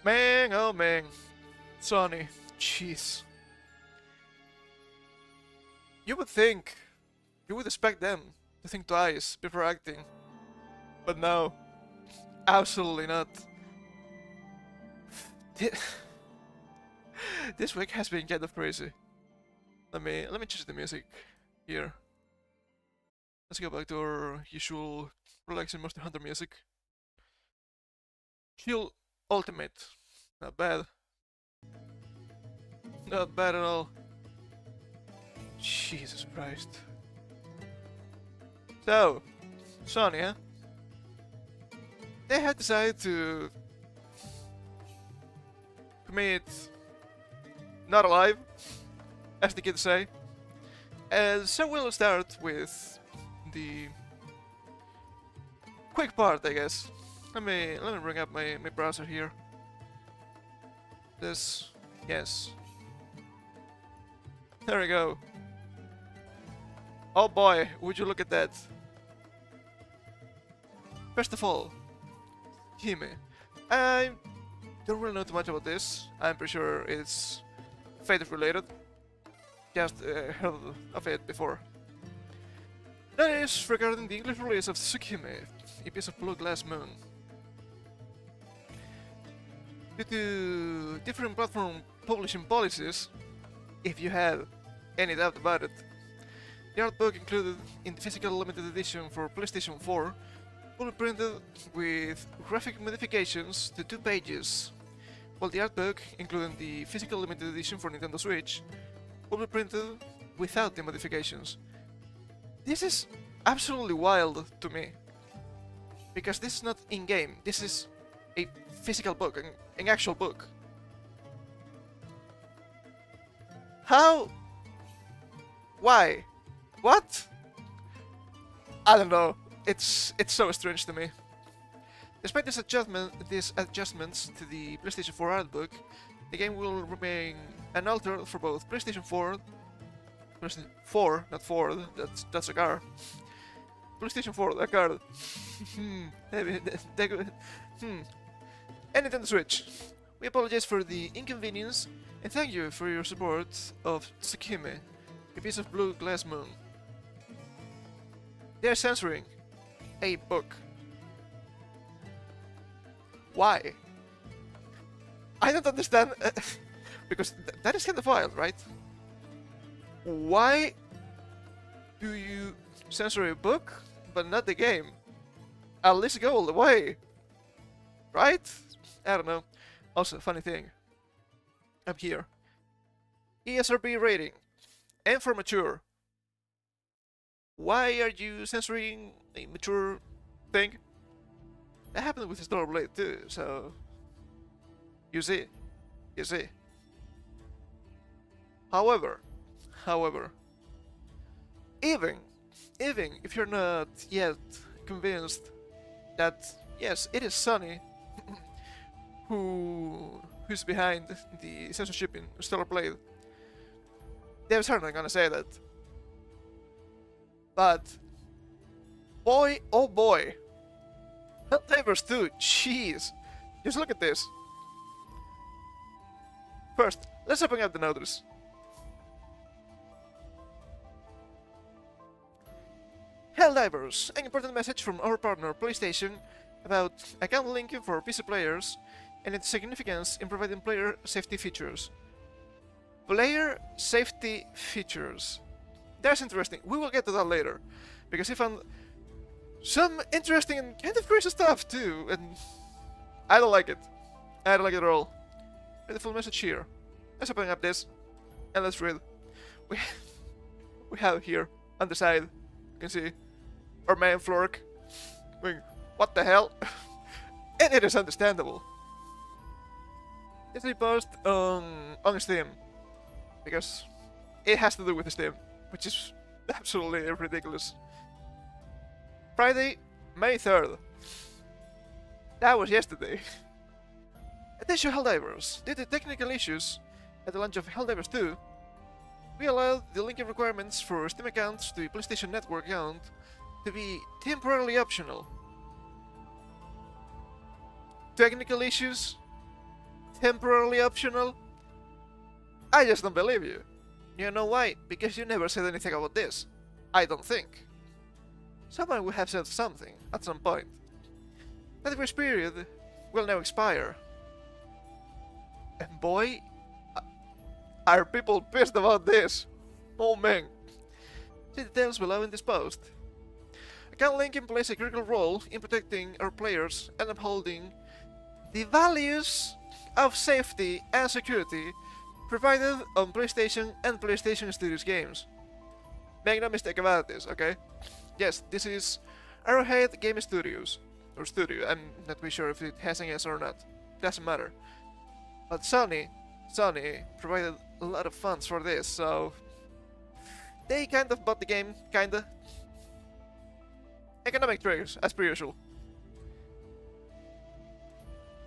Man, oh man. Sony. Jeez. You would think, you would expect them to think twice before acting. But no, absolutely not. This week has been kind of crazy. Let me change the music here. Let's go back to our usual relaxing Monster Hunter music. Chill Ultimate. Not bad. Not bad at all. Jesus Christ. So, Sony, huh? They have decided to commit not alive, as the kids say. So we'll start with the quick part, I guess. Let me bring up my browser here. Yes. There we go. Oh boy, would you look at that. First of all, Hime. I don't really know too much about this. I'm pretty sure it's Fate related. Just heard of it before. That is regarding the English release of Tsukihime, a piece of blue glass moon. Due to different platform publishing policies, if you have any doubt about it, the art book included in the physical limited edition for PlayStation 4 will be printed with graphic modifications to 2 pages, while the art book, including the physical limited edition for Nintendo Switch, will be printed without the modifications. This is absolutely wild to me, because this is not in-game, this is a physical book, an actual book. How? Why? What? I don't know. It's so strange to me. Despite these adjustments to the PlayStation 4 art book, the game will remain unaltered for both PlayStation 4, not Ford, that's a car. PlayStation 4, that card. And Nintendo Switch. We apologize for the inconvenience and thank you for your support of Tsukihime, a piece of blue glass moon. They are censoring a book. Why? I don't understand, because that is kind of wild, right? Why do you censor a book, but not the game? At least go all the way, right? I don't know. Also, funny thing, up here, ESRB rating, and for mature. Why are you censoring a mature thing? That happened with Stellar Blade too, so you see. However, even if you're not yet convinced that yes, it is Sony who's behind the censorship in Stellar Blade, they're certainly gonna say that. But boy, oh boy, Helldivers 2, jeez, just look at this. First, let's open up the notice. Helldivers, an important message from our partner PlayStation about account linking for PC players and its significance in providing player safety features. Player safety features. That's interesting. We will get to that later, because I found some interesting and kind of crazy stuff too, and I don't like it. I don't like it at all. Read the full message here. Let's open up this and let's read. We have here on the side, you can see our man Flork. What the hell? And it is understandable. This is a post on Steam, because it has to do with Steam, which is absolutely ridiculous. Friday, May 3rd. That was yesterday. Attention Helldivers, due to technical issues at the launch of Helldivers 2, we allowed the linking requirements for Steam accounts to the PlayStation Network account to be temporarily optional. Technical issues? temporarily optional? I just don't believe you. You know why? Because you never said anything about this. I don't think. Someone would have said something at some point. That grace period will now expire. And boy, are people pissed about this. Oh man. See details below in this post. Account linking plays a critical role in protecting our players and upholding the values of safety and security provided on PlayStation and PlayStation Studios games. Make no mistake about this, okay? Yes, this is Arrowhead Game Studios. Or Studio, I'm not really sure if it has an S or not. Doesn't matter. But Sony provided a lot of funds for this, so they kind of bought the game, kinda. Economic triggers, as per usual.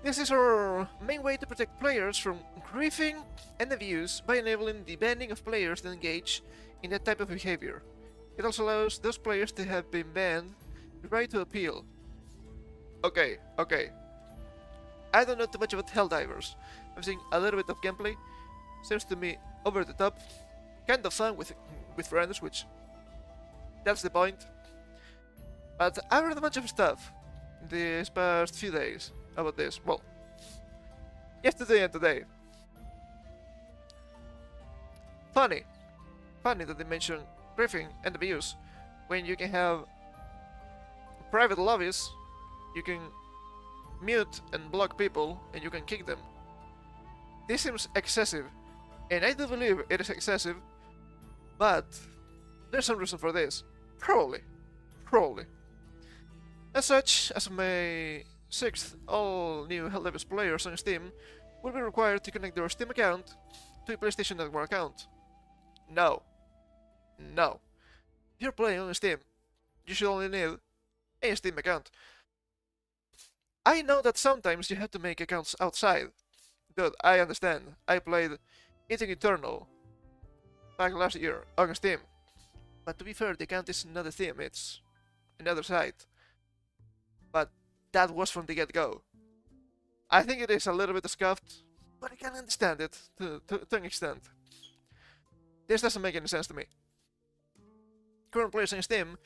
This is our main way to protect players from griefing and abuse by enabling the banning of players that engage in that type of behavior. It also allows those players to have been banned the right to appeal. Okay. I don't know too much about Helldivers. I've seen a little bit of gameplay. Seems to me over the top. Kind of fun with friends, which that's the point. But I've read a bunch of stuff these past few days about this. Well, yesterday and today. Funny that they mention griefing and abuse when you can have private lobbies, you can mute and block people, and you can kick them. This seems excessive, and I do believe it is excessive, but there's some reason for this. Probably. As such, as of May 6th, all new Helldivers players on Steam will be required to connect their Steam account to a PlayStation Network account. No. If you're playing on Steam, you should only need a Steam account. I know that sometimes you have to make accounts outside. Dude, I understand. I played Eating Eternal back last year on Steam. But to be fair, the account is not a Steam, it's another site. But that was from the get-go. I think it is a little bit scuffed, but I can understand it to an extent. This doesn't make any sense to me. Current players on Steam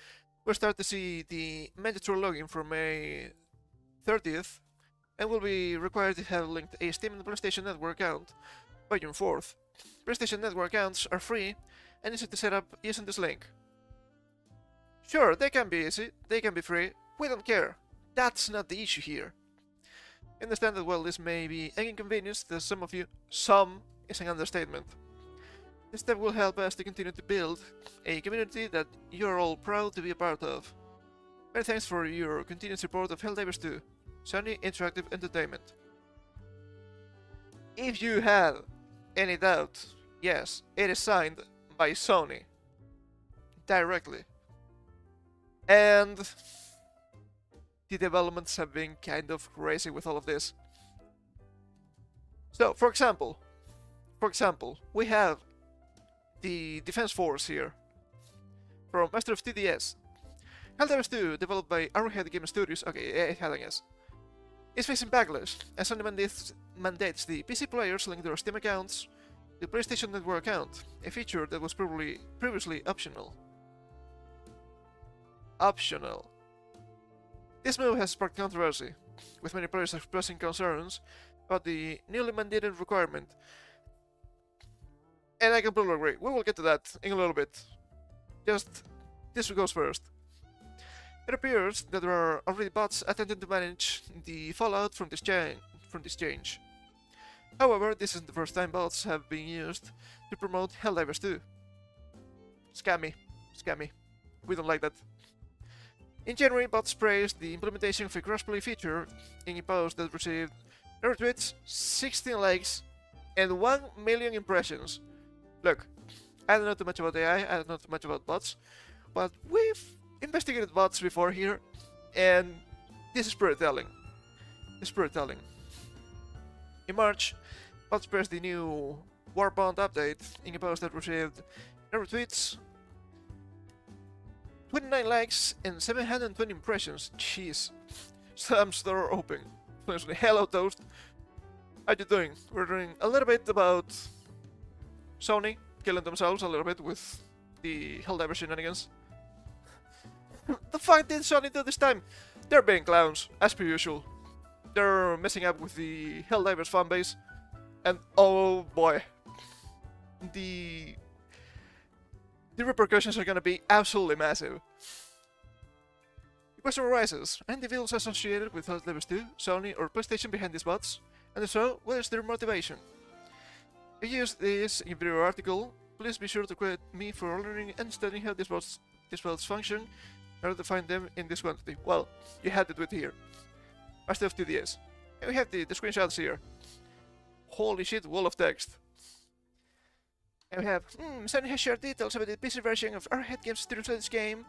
will start to see the mandatory login from May 30th and will be required to have linked a Steam and PlayStation Network account by June 4th. PlayStation Network accounts are free and easy to set up using this link. Sure, they can be easy, they can be free, we don't care. That's not the issue here. I understand that while this may be an inconvenience to some of you, some is an understatement. This step will help us to continue to build a community that you're all proud to be a part of. Many thanks for your continued support of Helldivers 2, SONY Interactive Entertainment. If you had any doubt, yes, it is signed by Sony. Directly. And the developments have been kind of crazy with all of this. So, for example, we have the Defense Force here from Master of TDS. Helldivers 2, developed by Arrowhead Game Studios, okay, it had an S, is facing backlash as Sony mandates the PC players link their Steam accounts to PlayStation Network account, a feature that was previously optional. This move has sparked controversy, with many players expressing concerns about the newly mandated requirement. And I completely agree. We will get to that in a little bit. Just this goes first. It appears that there are already bots attempting to manage the fallout from this change. However, this isn't the first time bots have been used to promote Helldivers 2. Scammy. We don't like that. In January, bots praised the implementation of a crossplay feature in a post that received retweets, 16 likes, and 1 million impressions. Look, I don't know too much about AI, I don't know too much about bots, but we've investigated bots before here, and this is pretty telling. In March, bots praised the new Warbond update in a post that received retweets, 29 likes, and 720 impressions. Jeez. Some store open. Hello, Toast. How you doing? We're doing a little bit about Sony killing themselves a little bit with the Helldiver shenanigans. The fuck did Sony do this time? They're being clowns, as per usual. They're messing up with the Helldivers fanbase, and oh boy, the repercussions are gonna be absolutely massive. The question arises: are individuals associated with Helldivers 2, Sony, or PlayStation behind these bots? And if so, what is their motivation? If you use this in your article, please be sure to credit me for learning and studying how these bots function in order to find them in this quantity. Well, you had to do it here. Master of 2DS. And we have the screenshots here. Holy shit, wall of text. And we have, Sony has shared details about the PC version of Arrowhead Games Studios this game,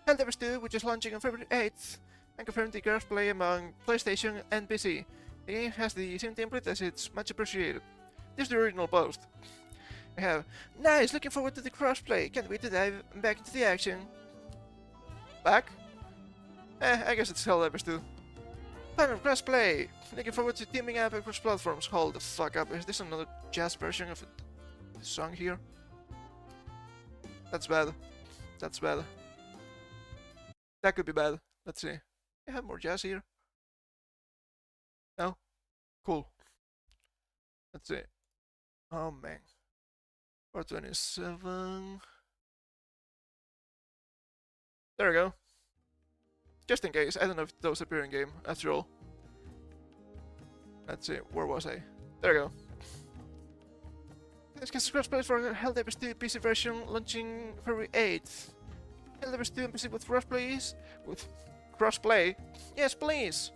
Helldivers 2, which is launching on February 8th, and confirmed the crossplay among PlayStation and PC. The game has the same template as it's much appreciated. This is the original post. We have, nice, looking forward to the crossplay, can't wait to dive back into the action. Back? I guess it's Helldivers 2. Fun of crossplay! Looking forward to teaming up across platforms. Hold the fuck up, is this another jazz version of a song here? That's bad. That's bad. That could be bad. Let's see. I have more jazz here. No? Cool. Let's see. Oh man. 427. There we go. Just in case, I don't know if those appear in game after all. Let's see, where was I? There we go. This gets crossplay for Helldivers 2 PC version launching February 8th. Helldivers 2 and PC with crossplay? Yes, please!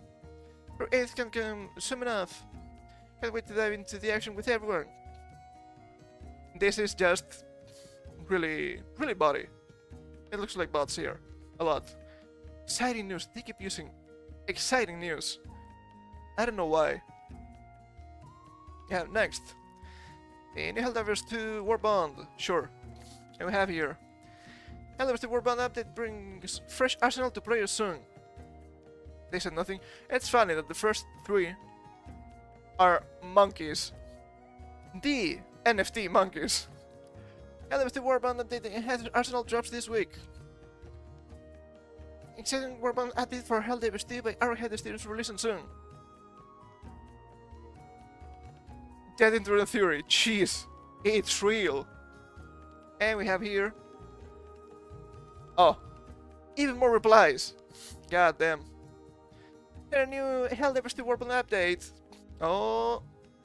February 8th can come soon enough. Can't wait to dive into the action with everyone. This is just really body. It looks like bots here. A lot. Exciting news. They keep using exciting news. I don't know why. Yeah, next. The new Helldivers 2 Warband. Sure. And we have here. Helldivers 2 Warband update brings fresh arsenal to players soon. They said nothing. It's funny that the first three are monkeys. The NFT monkeys. Helldivers 2 Warband update enhanced arsenal drops this week. Exciting Warband update for Helldivers 2 by Arrowhead Studios releasing soon. Dead into the theory. Jeez, it's real. And we have here. Oh, even more replies. God damn. Their new Helldivers 2 Warband update. Oh,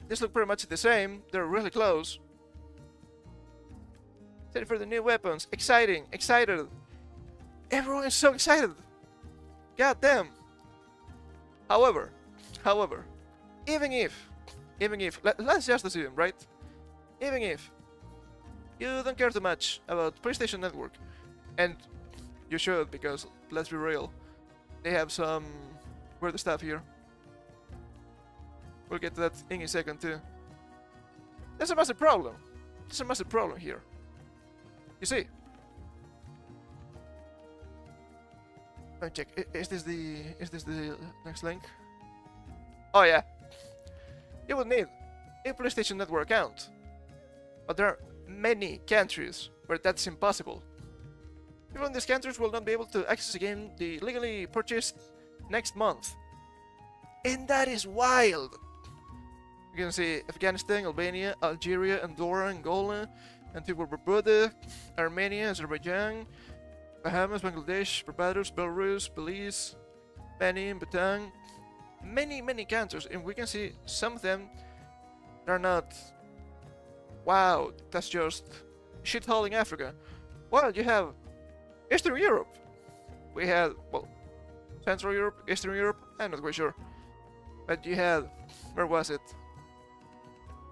this looks pretty much the same. They're really close. Excited for the new weapons. Exciting, excited. Everyone is so excited. God damn. However, even if, let's just assume, right? Even if you don't care too much about PlayStation Network, and you should, because let's be real, they have some weird stuff here. We'll get to that in a second too. There's a massive problem. There's a massive problem here. You see? Let me check. Is this the next link? Oh yeah. You will need a PlayStation Network account. But there are many countries where that's impossible. People in these countries will not be able to access a game they legally purchased next month. And that is wild! You can see Afghanistan, Albania, Algeria, Andorra, Angola, Antigua Barbuda, Armenia, Azerbaijan, Bahamas, Bangladesh, Barbados, Belarus, Belize, Benin, Bhutan, many countries, and we can see some of them are not. Wow, that's just shitholing Africa. Well, you have Eastern Europe. We had, well, Central Europe, Eastern Europe, I'm not quite sure. But you had, where was it?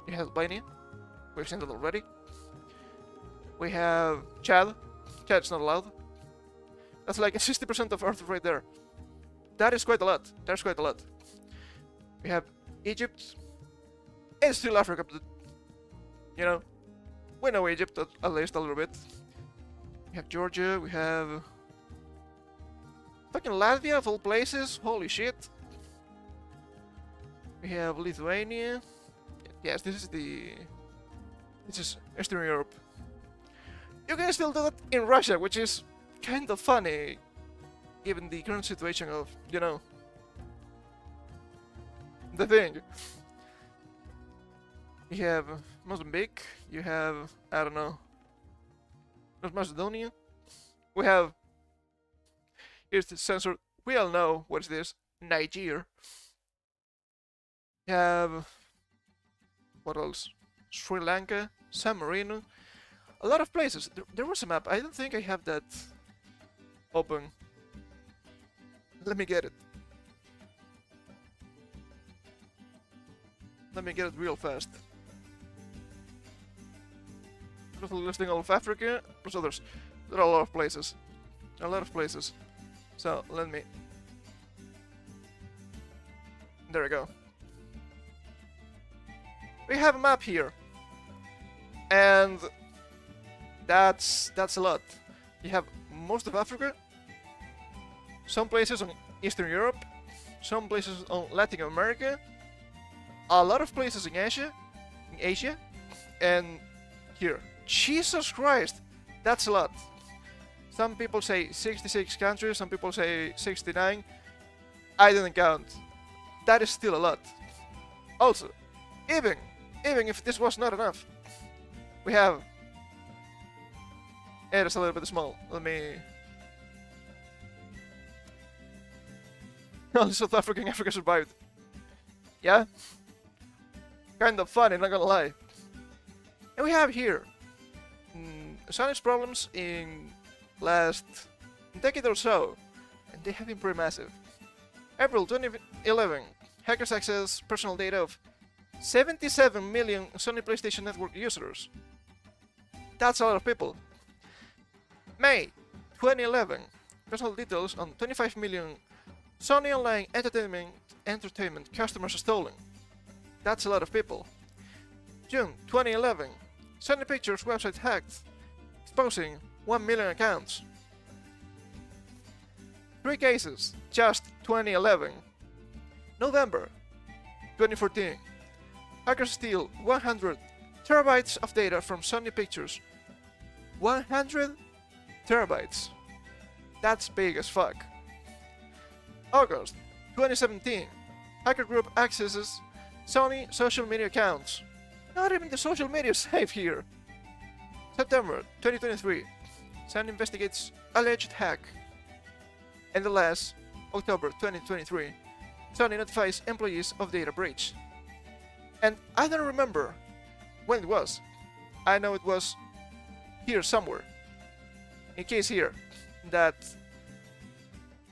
You had Albania, we've seen that already. We have Chad. Chad's not allowed. That's like a 60% of Earth right there. That is quite a lot. That's quite a lot. We have Egypt. And still Africa, but, you know, we know Egypt at least a little bit. We have Georgia, we have fucking Latvia of all places, holy shit. We have Lithuania, Yes, this is Eastern Europe. You can still do that in Russia, which is kind of funny, given the current situation of, you know, the thing. You have Mozambique, you have, I don't know, North Macedonia. We have, here's the censored, we all know what is this, Niger. You have, what else? Sri Lanka, San Marino, a lot of places. There was a map. I don't think I have that open. Let me get it. Let me get it real fast. Listing all of Africa, plus others. There are a lot of places. A lot of places. So let me. There we go. We have a map here, and that's a lot. You have most of Africa, some places on Eastern Europe, some places on Latin America, a lot of places in Asia, and here. Jesus Christ, that's a lot. Some people say 66 countries, some people say 69. I didn't count. That is still a lot. Also, even if this was not enough, we have. It is a little bit small. Let me. Only South Africa survived. Yeah? Kind of funny, not gonna lie. And we have here SONY's problems in last decade or so, and they have been pretty massive. April 2011, hackers access personal data of 77 million Sony PlayStation Network users. That's a lot of people. May 2011, personal details on 25 million Sony Online Entertainment customers stolen. That's a lot of people. June 2011, Sony Pictures website hacked, exposing 1 million accounts. 3 cases, just 2011. November 2014, hackers steal 100 terabytes of data from Sony Pictures. 100 terabytes. That's big as fuck. August 2017, hacker group accesses Sony social media accounts. Not even the social media is safe here. September 2023, Sony investigates alleged hack. And the last, October 2023, Sony notifies employees of data breach. And I don't remember when it was. I know it was here somewhere. In case here, that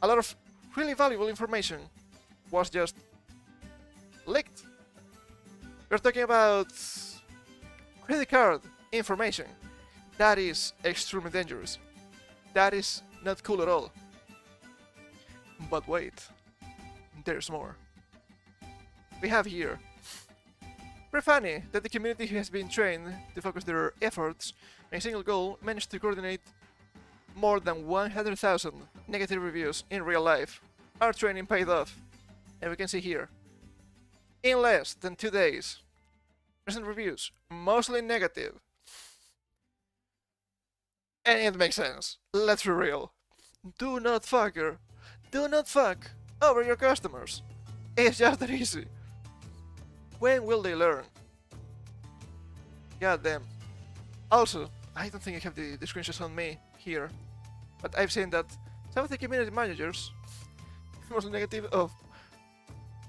a lot of really valuable information was just leaked. We're talking about credit card information. That is extremely dangerous. That is not cool at all. But wait, there's more. We have here. Pretty funny that the community has been trained to focus their efforts on a single goal managed to coordinate more than 100,000 negative reviews in real life. Our training paid off, and we can see here. In less than 2 days, recent reviews, mostly negative. And it makes sense. Let's be real. Do not fuck over your customers. It's just that easy. When will they learn? God damn. Also, I don't think I have the screenshots on me here, but I've seen that some of the community managers was negative of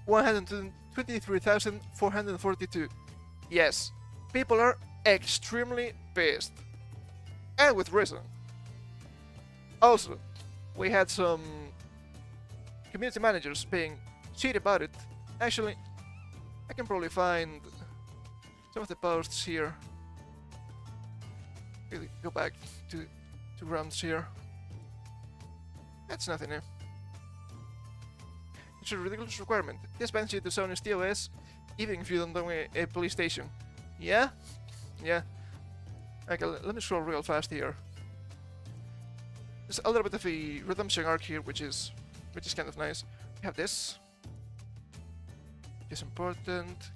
123,442. Yes, people are extremely pissed. And with reason. Also, we had some community managers being shit about it. Actually, I can probably find some of the posts here. Really go back to rounds here. That's nothing new. It's a ridiculous requirement. This bans you to Sony's TOS even if you don't own a PlayStation. Yeah? Yeah. Okay, let me scroll real fast here. There's a little bit of a redemption arc here, which is kind of nice. We have this. It's important.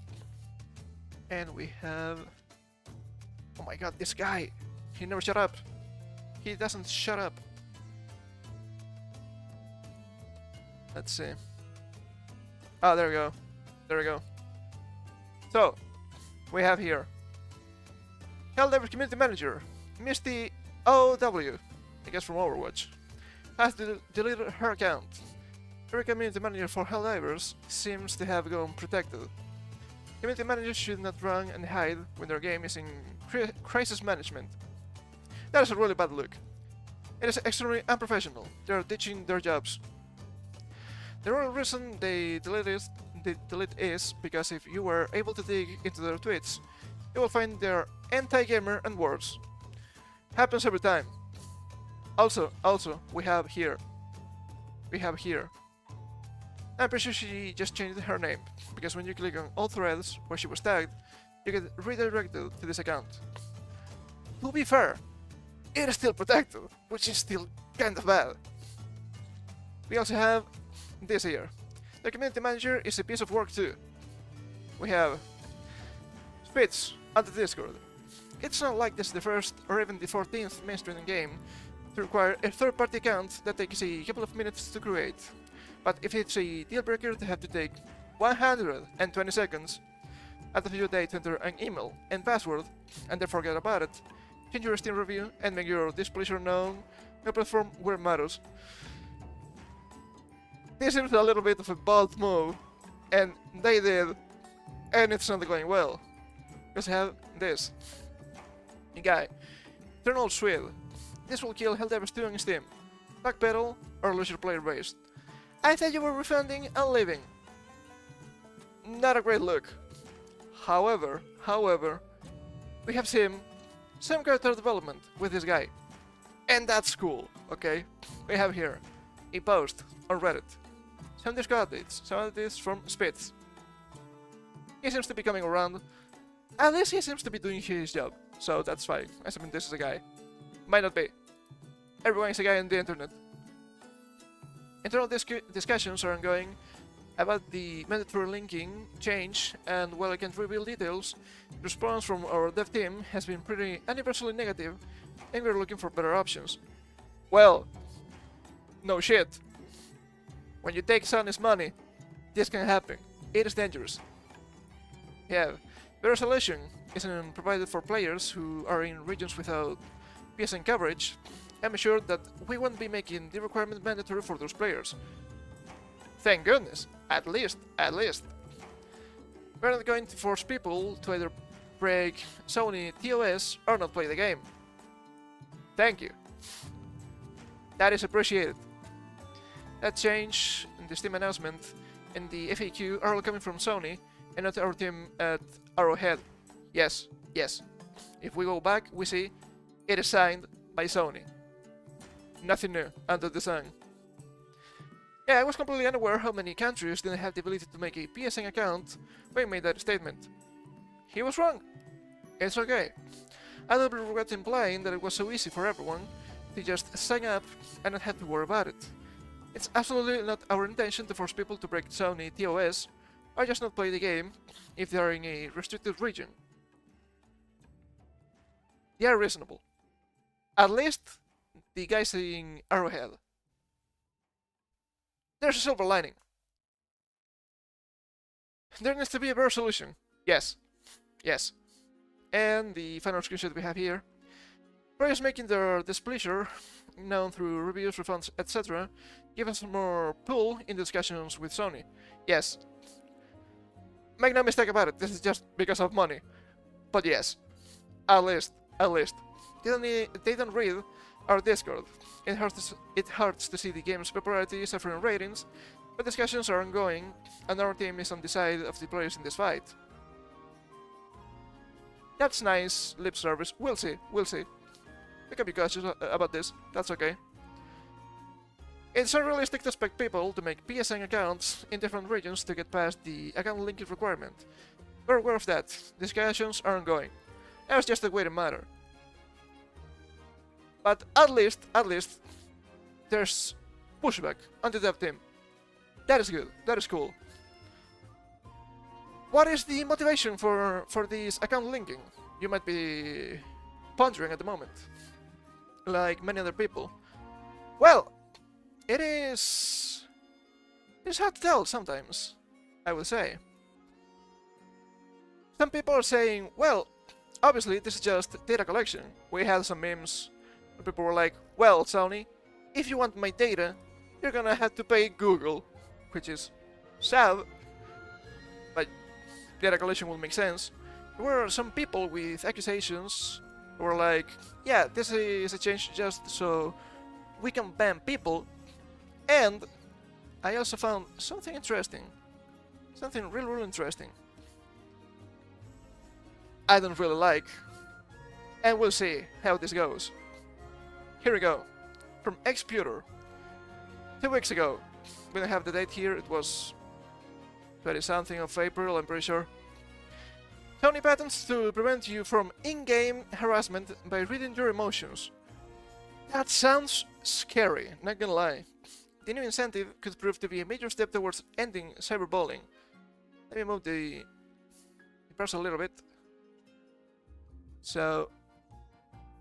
And we have... Oh my god, this guy! He never shut up! He doesn't shut up! Let's see. Ah, there we go. There we go. So, we have here Helldivers Community Manager, Misty OW, I guess from Overwatch, has deleted her account. Every community manager for Helldivers seems to have gone protected. Community managers should not run and hide when their game is in crisis management. That is a really bad look. It is extremely unprofessional. They are ditching their jobs. The real reason they delete is because if you were able to dig into their tweets, you will find they're anti-gamer and worse. Happens every time. Also, we have here. I'm pretty sure she just changed her name, because when you click on all threads where she was tagged, you get redirected to this account. To be fair, it is still protected, which is still kind of bad. We also have this here. The community manager is a piece of work too. We have Spitz on the Discord. It's not like this is the first or even the 14th mainstream game to require a third-party account that takes a couple of minutes to create. But if it's a deal breaker to have to take 120 seconds out of your day to enter an email and password and then forget about it, change your Steam review and make your displeasure known on a platform where it matters. This seems a little bit of a bold move, and they did, and it's not going well. Because I have this. A guy. Eternal Swede. This will kill Helldivers 2 on Steam. Backpedal or lose your player base. I thought you were refunding and leaving. Not a great look. However, we have some character development with this guy. And that's cool, okay? We have here a post on Reddit. Some Discord updates, some updates from Spitz. He seems to be coming around. At least he seems to be doing his job, so that's fine. I mean, this is a guy. Might not be. Everyone is a guy on the internet. Internal discussions are ongoing about the mandatory linking change, and while I can't reveal details, the response from our dev team has been pretty universally negative, and we're looking for better options. Well, no shit. When you take Sony's money, this can happen. It is dangerous. Yeah, the resolution isn't provided for players who are in regions without PSN coverage. I'm sure that we won't be making the requirement mandatory for those players. Thank goodness, at least. We're not going to force people to either break Sony TOS or not play the game. Thank you. That is appreciated. That change in the Steam announcement and the FAQ are all coming from Sony and not our team at Arrowhead. Yes. If we go back, we see it is signed by Sony. Nothing new under the sun. Yeah, I was completely unaware how many countries didn't have the ability to make a PSN account when he made that statement. He was wrong. It's okay. I don't regret implying that it was so easy for everyone to just sign up and not have to worry about it. It's absolutely not our intention to force people to break Sony TOS or just not play the game if they are in a restricted region. They are reasonable. At least the guys in Arrowhead. There's a silver lining. There needs to be a better solution. Yes. And the final screenshot we have here. Players making their displeasure known through reviews, refunds, etc. give us more pull in discussions with Sony. Yes. Make no mistake about it, this is just because of money. But yes. At least. They don't read our Discord. It hurts to see the game's popularity suffering ratings, but discussions are ongoing, and our team is on the side of the players in this fight. That's nice lip service. We'll see. We can be cautious about this. That's okay. It's unrealistic to expect people to make PSN accounts in different regions to get past the account linking requirement. We're aware of that. Discussions are ongoing. That's just the way to matter. But at least, there's pushback on the dev team. That is good. That is cool. What is the motivation for this account linking? You might be pondering at the moment, like many other people. Well, it's hard to tell sometimes, I would say. Some people are saying, well, obviously this is just data collection. We had some memes where people were like, well, Sony, if you want my data, you're gonna have to pay Google, which is sad, but data collection will make sense. There were some people with accusations who were like, yeah, this is a change just so we can ban people. And I also found something interesting. Something really interesting. I don't really like. And we'll see how this goes. Here we go. From Xputer. 2 weeks ago. We don't have the date here, it was 20 something of April, I'm pretty sure. Sony patents to prevent you from in-game harassment by reading your emotions. That sounds scary, not gonna lie. The new incentive could prove to be a major step towards ending cyberbullying. Let me move the cursor a little bit. So,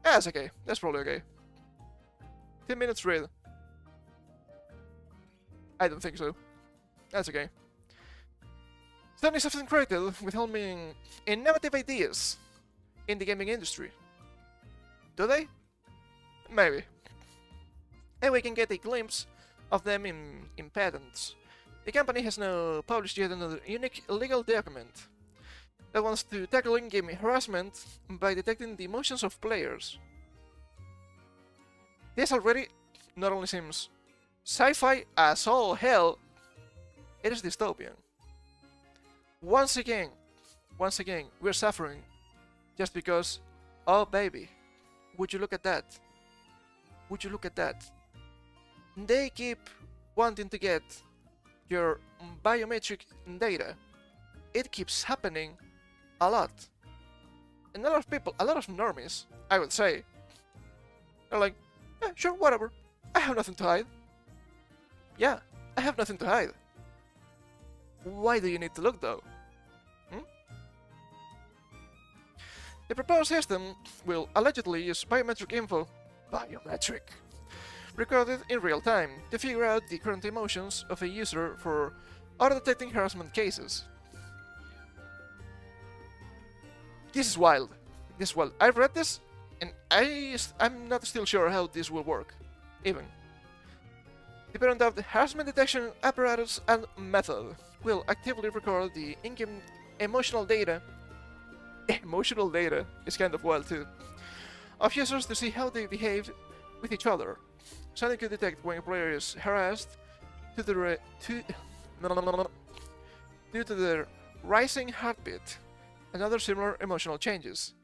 that's okay. That's probably okay. 10 minutes read. I don't think so. That's okay. Sony is often credited with helping innovative ideas in the gaming industry. Do they? Maybe. And we can get a glimpse of them in patents. The company has now published yet another unique legal document that wants to tackle in-game harassment by detecting the emotions of players. This already not only seems sci-fi as all hell, it is dystopian. Once again, we're suffering just because, oh baby, would you look at that? Would you look at that? They keep wanting to get your biometric data. It keeps happening a lot. And a lot of people, a lot of normies, I would say, they're like, yeah, sure, whatever. I have nothing to hide. Yeah, I have nothing to hide. Why do you need to look though? The proposed system will allegedly use biometric info, recorded in real time, to figure out the current emotions of a user for auto-detecting harassment cases. This is wild. This is wild. I've read this, and I'm not still sure how this will work, even. Depending on the harassment detection apparatus and method, will actively record the in-game emotional data. Emotional data is kind of wild too. Of users to see how they behave with each other. Sony could detect when a player is harassed due to their rising heartbeat and other similar emotional changes.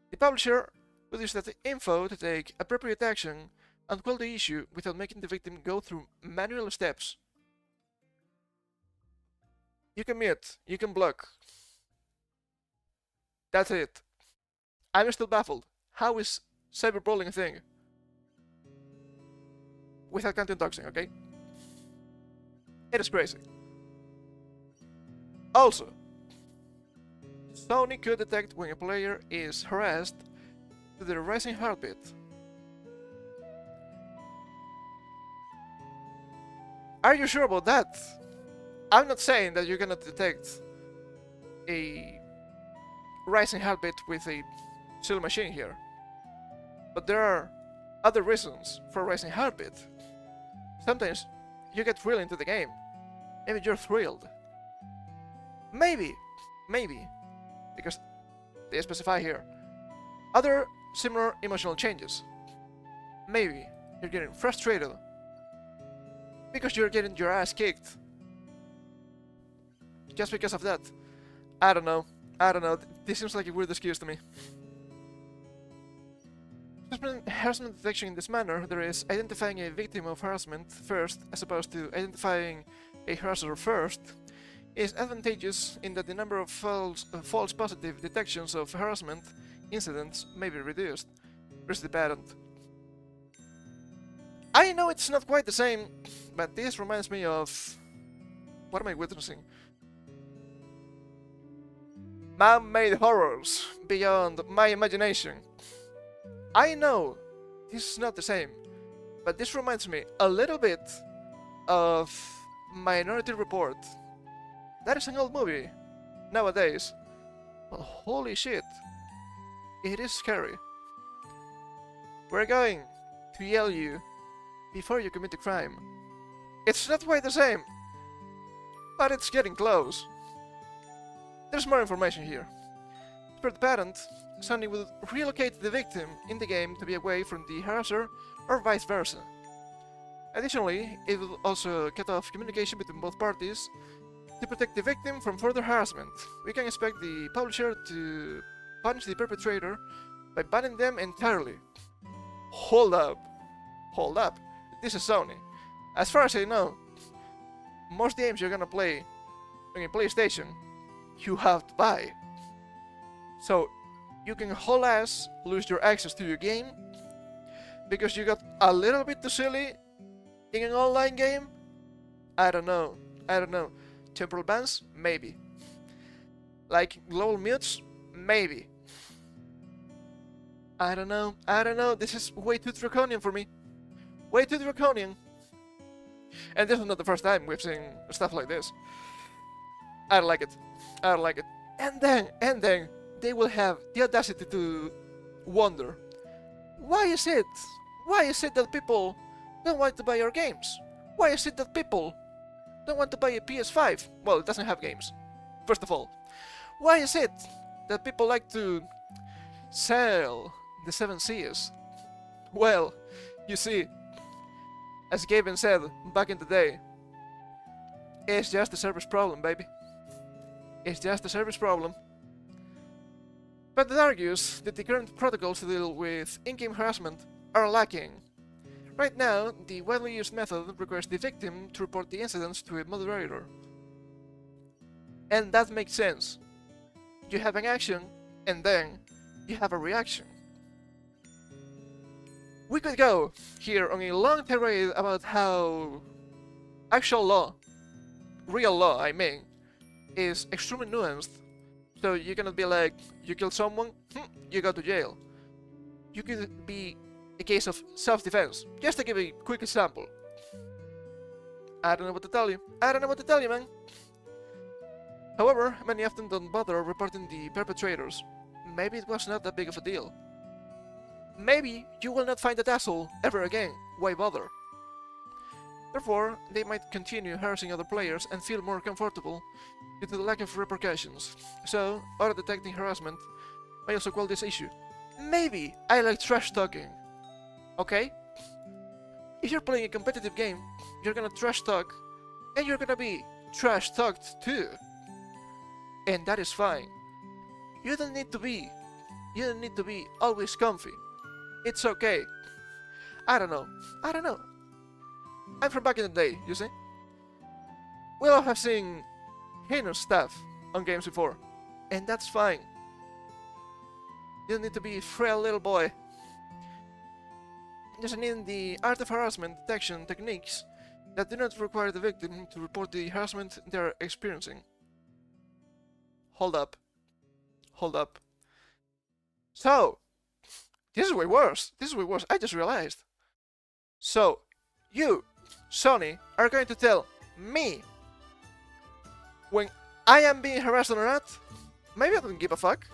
The publisher will use that info to take appropriate action and quell the issue without making the victim go through manual steps. You can mute, you can block. That's it. I'm still baffled. How is cyberbullying a thing? Without content doxing, okay? It is crazy. Also, Sony could detect when a player is harassed to their rising heartbeat. Are you sure about that? I'm not saying that you're gonna detect a rising heartbeat with a silly machine here, but there are other reasons for rising heartbeat. Sometimes you get really into the game. Maybe you're thrilled. Maybe, because they specify here, other similar emotional changes. Maybe you're getting frustrated because you're getting your ass kicked. Just because of that. I don't know. This seems like a weird excuse to me. Harassment detection in this manner, there is identifying a victim of harassment first, as opposed to identifying a harasser first, is advantageous in that the number of false positive detections of harassment incidents may be reduced. Here's the patent. I know it's not quite the same, but this reminds me of... What am I witnessing? Man-made horrors beyond my imagination. I know this is not the same, but this reminds me a little bit of Minority Report. That is an old movie nowadays. Well, holy shit, it is scary. We're going to yell you before you commit a crime. It's not quite the same, but it's getting close. There's more information here. Per the patent, SONY will relocate the victim in the game to be away from the harasser or vice versa. Additionally, it will also cut off communication between both parties to protect the victim from further harassment. We can expect the publisher to punish the perpetrator by banning them entirely. Hold up. Hold up. This is Sony. As far as I know, most games you're gonna play on a PlayStation, you have to buy. So, you can whole ass lose your access to your game because you got a little bit too silly in an online game? I don't know. Temporal bans? Maybe. Like global mutes? Maybe. I don't know. This is way too draconian for me. Way too draconian. And this is not the first time we've seen stuff like this. I don't like it. And then they will have the audacity to wonder, why is it that people don't want to buy our games? Why is it that people don't want to buy a PS5? Well, it doesn't have games, first of all. Why is it that people like to sell the 7 Seas? Well, you see, as Gaben said back in the day, it's just a service problem, baby. It's just a service problem. But it argues that the current protocols to deal with in-game harassment are lacking. Right now, the widely used method requires the victim to report the incidents to a moderator. And that makes sense. You have an action, and then you have a reaction. We could go here on a long tirade about how actual law, real law I mean, is extremely nuanced. So you cannot be like, you kill someone, you go to jail. You could be a case of self-defense. Just to give a quick example. I don't know what to tell you, man. However, many often don't bother reporting the perpetrators. Maybe it was not that big of a deal. Maybe you will not find that asshole ever again. Why bother? Therefore, they might continue harassing other players and feel more comfortable due to the lack of repercussions. So, auto-detecting harassment may also quell this issue. Maybe I like trash talking. Okay? If you're playing a competitive game, you're gonna trash talk, and you're gonna be trash talked too. And that is fine. You don't need to be always comfy. It's okay. I don't know. I'm from back in the day, you see? We all have seen heinous stuff on games before, and that's fine. You don't need to be a frail little boy. Just need the art of harassment detection techniques that do not require the victim to report the harassment they are experiencing. Hold up. So, this is way worse. I just realized. So, you, Sony, are going to tell me when I am being harassed or not? Maybe I don't give a fuck.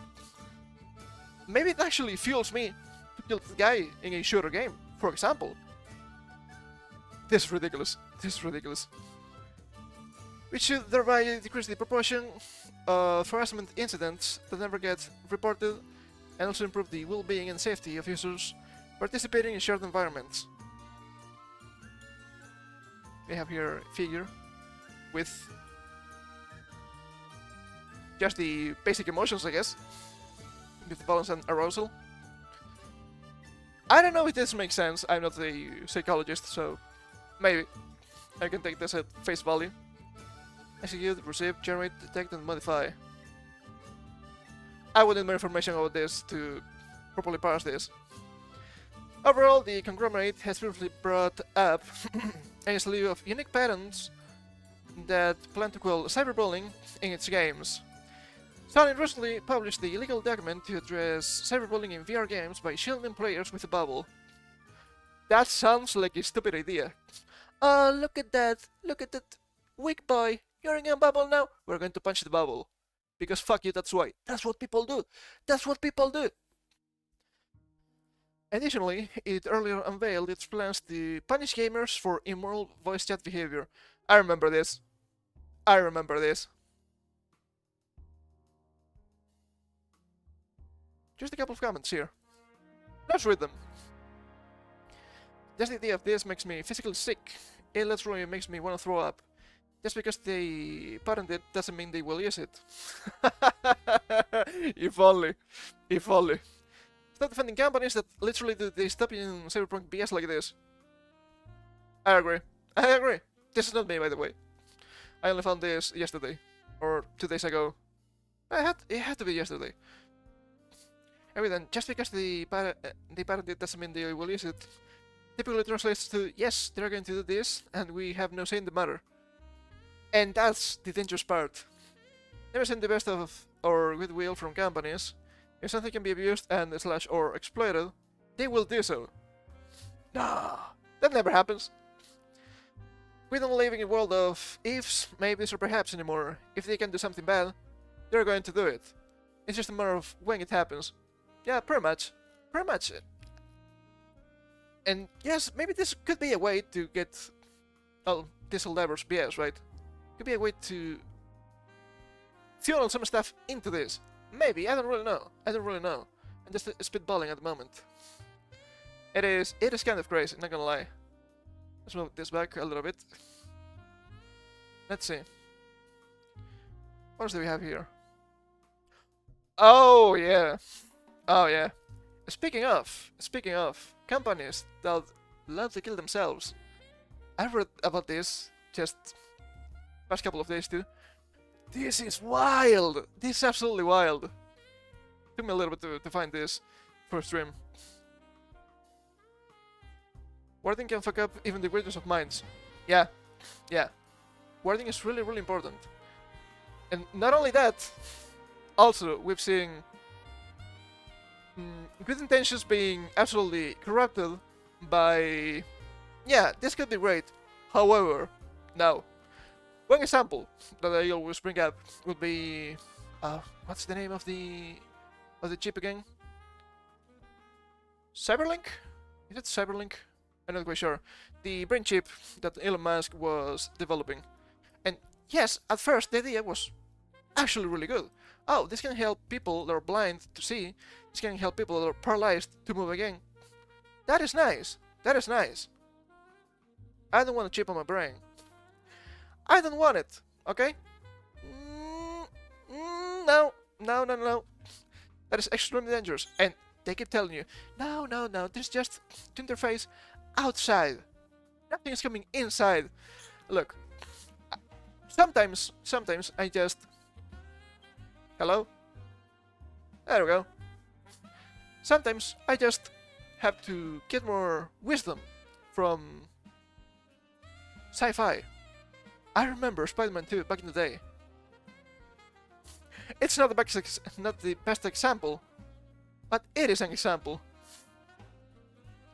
Maybe it actually fuels me to kill the guy in a shooter game, for example. This is ridiculous. We should thereby decrease the proportion of harassment incidents that never get reported, and also improve the well-being and safety of users participating in shared environments. We have here a figure with just the basic emotions, I guess, with balance and arousal. I don't know if this makes sense. I'm not a psychologist, so maybe I can take this at face value. Execute, receive, generate, detect, and modify. I would need more information about this to properly parse this. Overall, the conglomerate has previously brought up a slew of unique patterns that plan to quell cyberbullying in its games. SONY recently published the illegal document to address cyberbullying in VR games by shielding players with a bubble. That sounds like a stupid idea. Oh, look at that! Look at that! Weak boy! You're in a bubble now! We're going to punch the bubble. Because fuck you, that's why. That's what people do! That's what people do! Additionally, it earlier unveiled its plans to punish gamers for immoral voice chat behavior. I remember this. I remember this. Just a couple of comments here. Let's read them. Just the idea of this makes me physically sick. It literally makes me want to throw up. Just because they patent it doesn't mean they will use it. If only. If only. Stop defending companies that literally do they stop in cyberpunk BS like this. I agree. I agree. This is not me, by the way. I only found this yesterday. Or 2 days ago. It had to be yesterday. Anyway then, just because they patent it doesn't mean they will use it. Typically translates to, yes, they're going to do this, and we have no say in the matter. And that's the dangerous part. Never send the best of or goodwill from companies. If something can be abused and / or exploited, they will do so. Nah, that never happens. We don't live in a world of ifs, maybes, or perhaps anymore. If they can do something bad, they're going to do it. It's just a matter of when it happens. Yeah, pretty much. Pretty much. And yes, maybe this could be a way to get this Helldivers BS, right? Could be a way to funnel some stuff into this. Maybe, I don't really know. I don't really know. I'm just spitballing at the moment. It is kind of crazy, not gonna lie. Let's move this back a little bit. Let's see. What else do we have here? Oh yeah. Oh yeah. Speaking of companies that love to kill themselves. I read about this just past couple of days too. This is wild! This is absolutely wild. Took me a little bit to find this for stream. Wording can fuck up even the greatest of minds. Yeah. Yeah. Wording is really, really important. And not only that, also we've seen good intentions being absolutely corrupted by... Yeah, this could be great. However, no. One example that I always bring up would be... what's the name of the chip again? Cyberlink? Is it Cyberlink? I'm not quite sure. The brain chip that Elon Musk was developing. And yes, at first the idea was actually really good. Oh, this can help people that are blind to see. This can help people that are paralyzed to move again. That is nice. That is nice. I don't want a chip on my brain. I don't want it, okay? No. That is extremely dangerous. And they keep telling you, no, this is just to interface outside. Nothing is coming inside. Look, sometimes I just... Hello? There we go. Sometimes I just have to get more wisdom from sci-fi. I remember Spider-Man 2 back in the day. It's not the best example, but it is an example.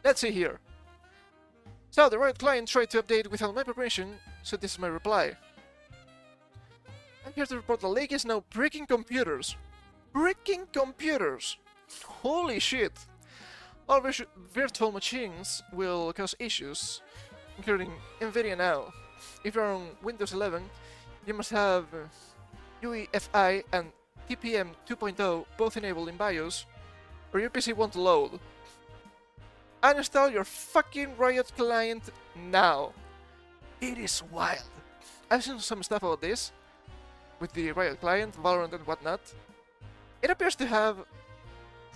Let's see here. So the Riot client tried to update without my permission, so this is my reply. I'm here to report the league is now breaking computers. Breaking computers! Holy shit! All virtual machines will cause issues, including NVIDIA now. If you're on Windows 11, you must have UEFI and TPM 2.0 both enabled in BIOS, or your PC won't load. Uninstall your fucking Riot client now. It is wild. I've seen some stuff about this, with the Riot client, Valorant and whatnot. It appears to have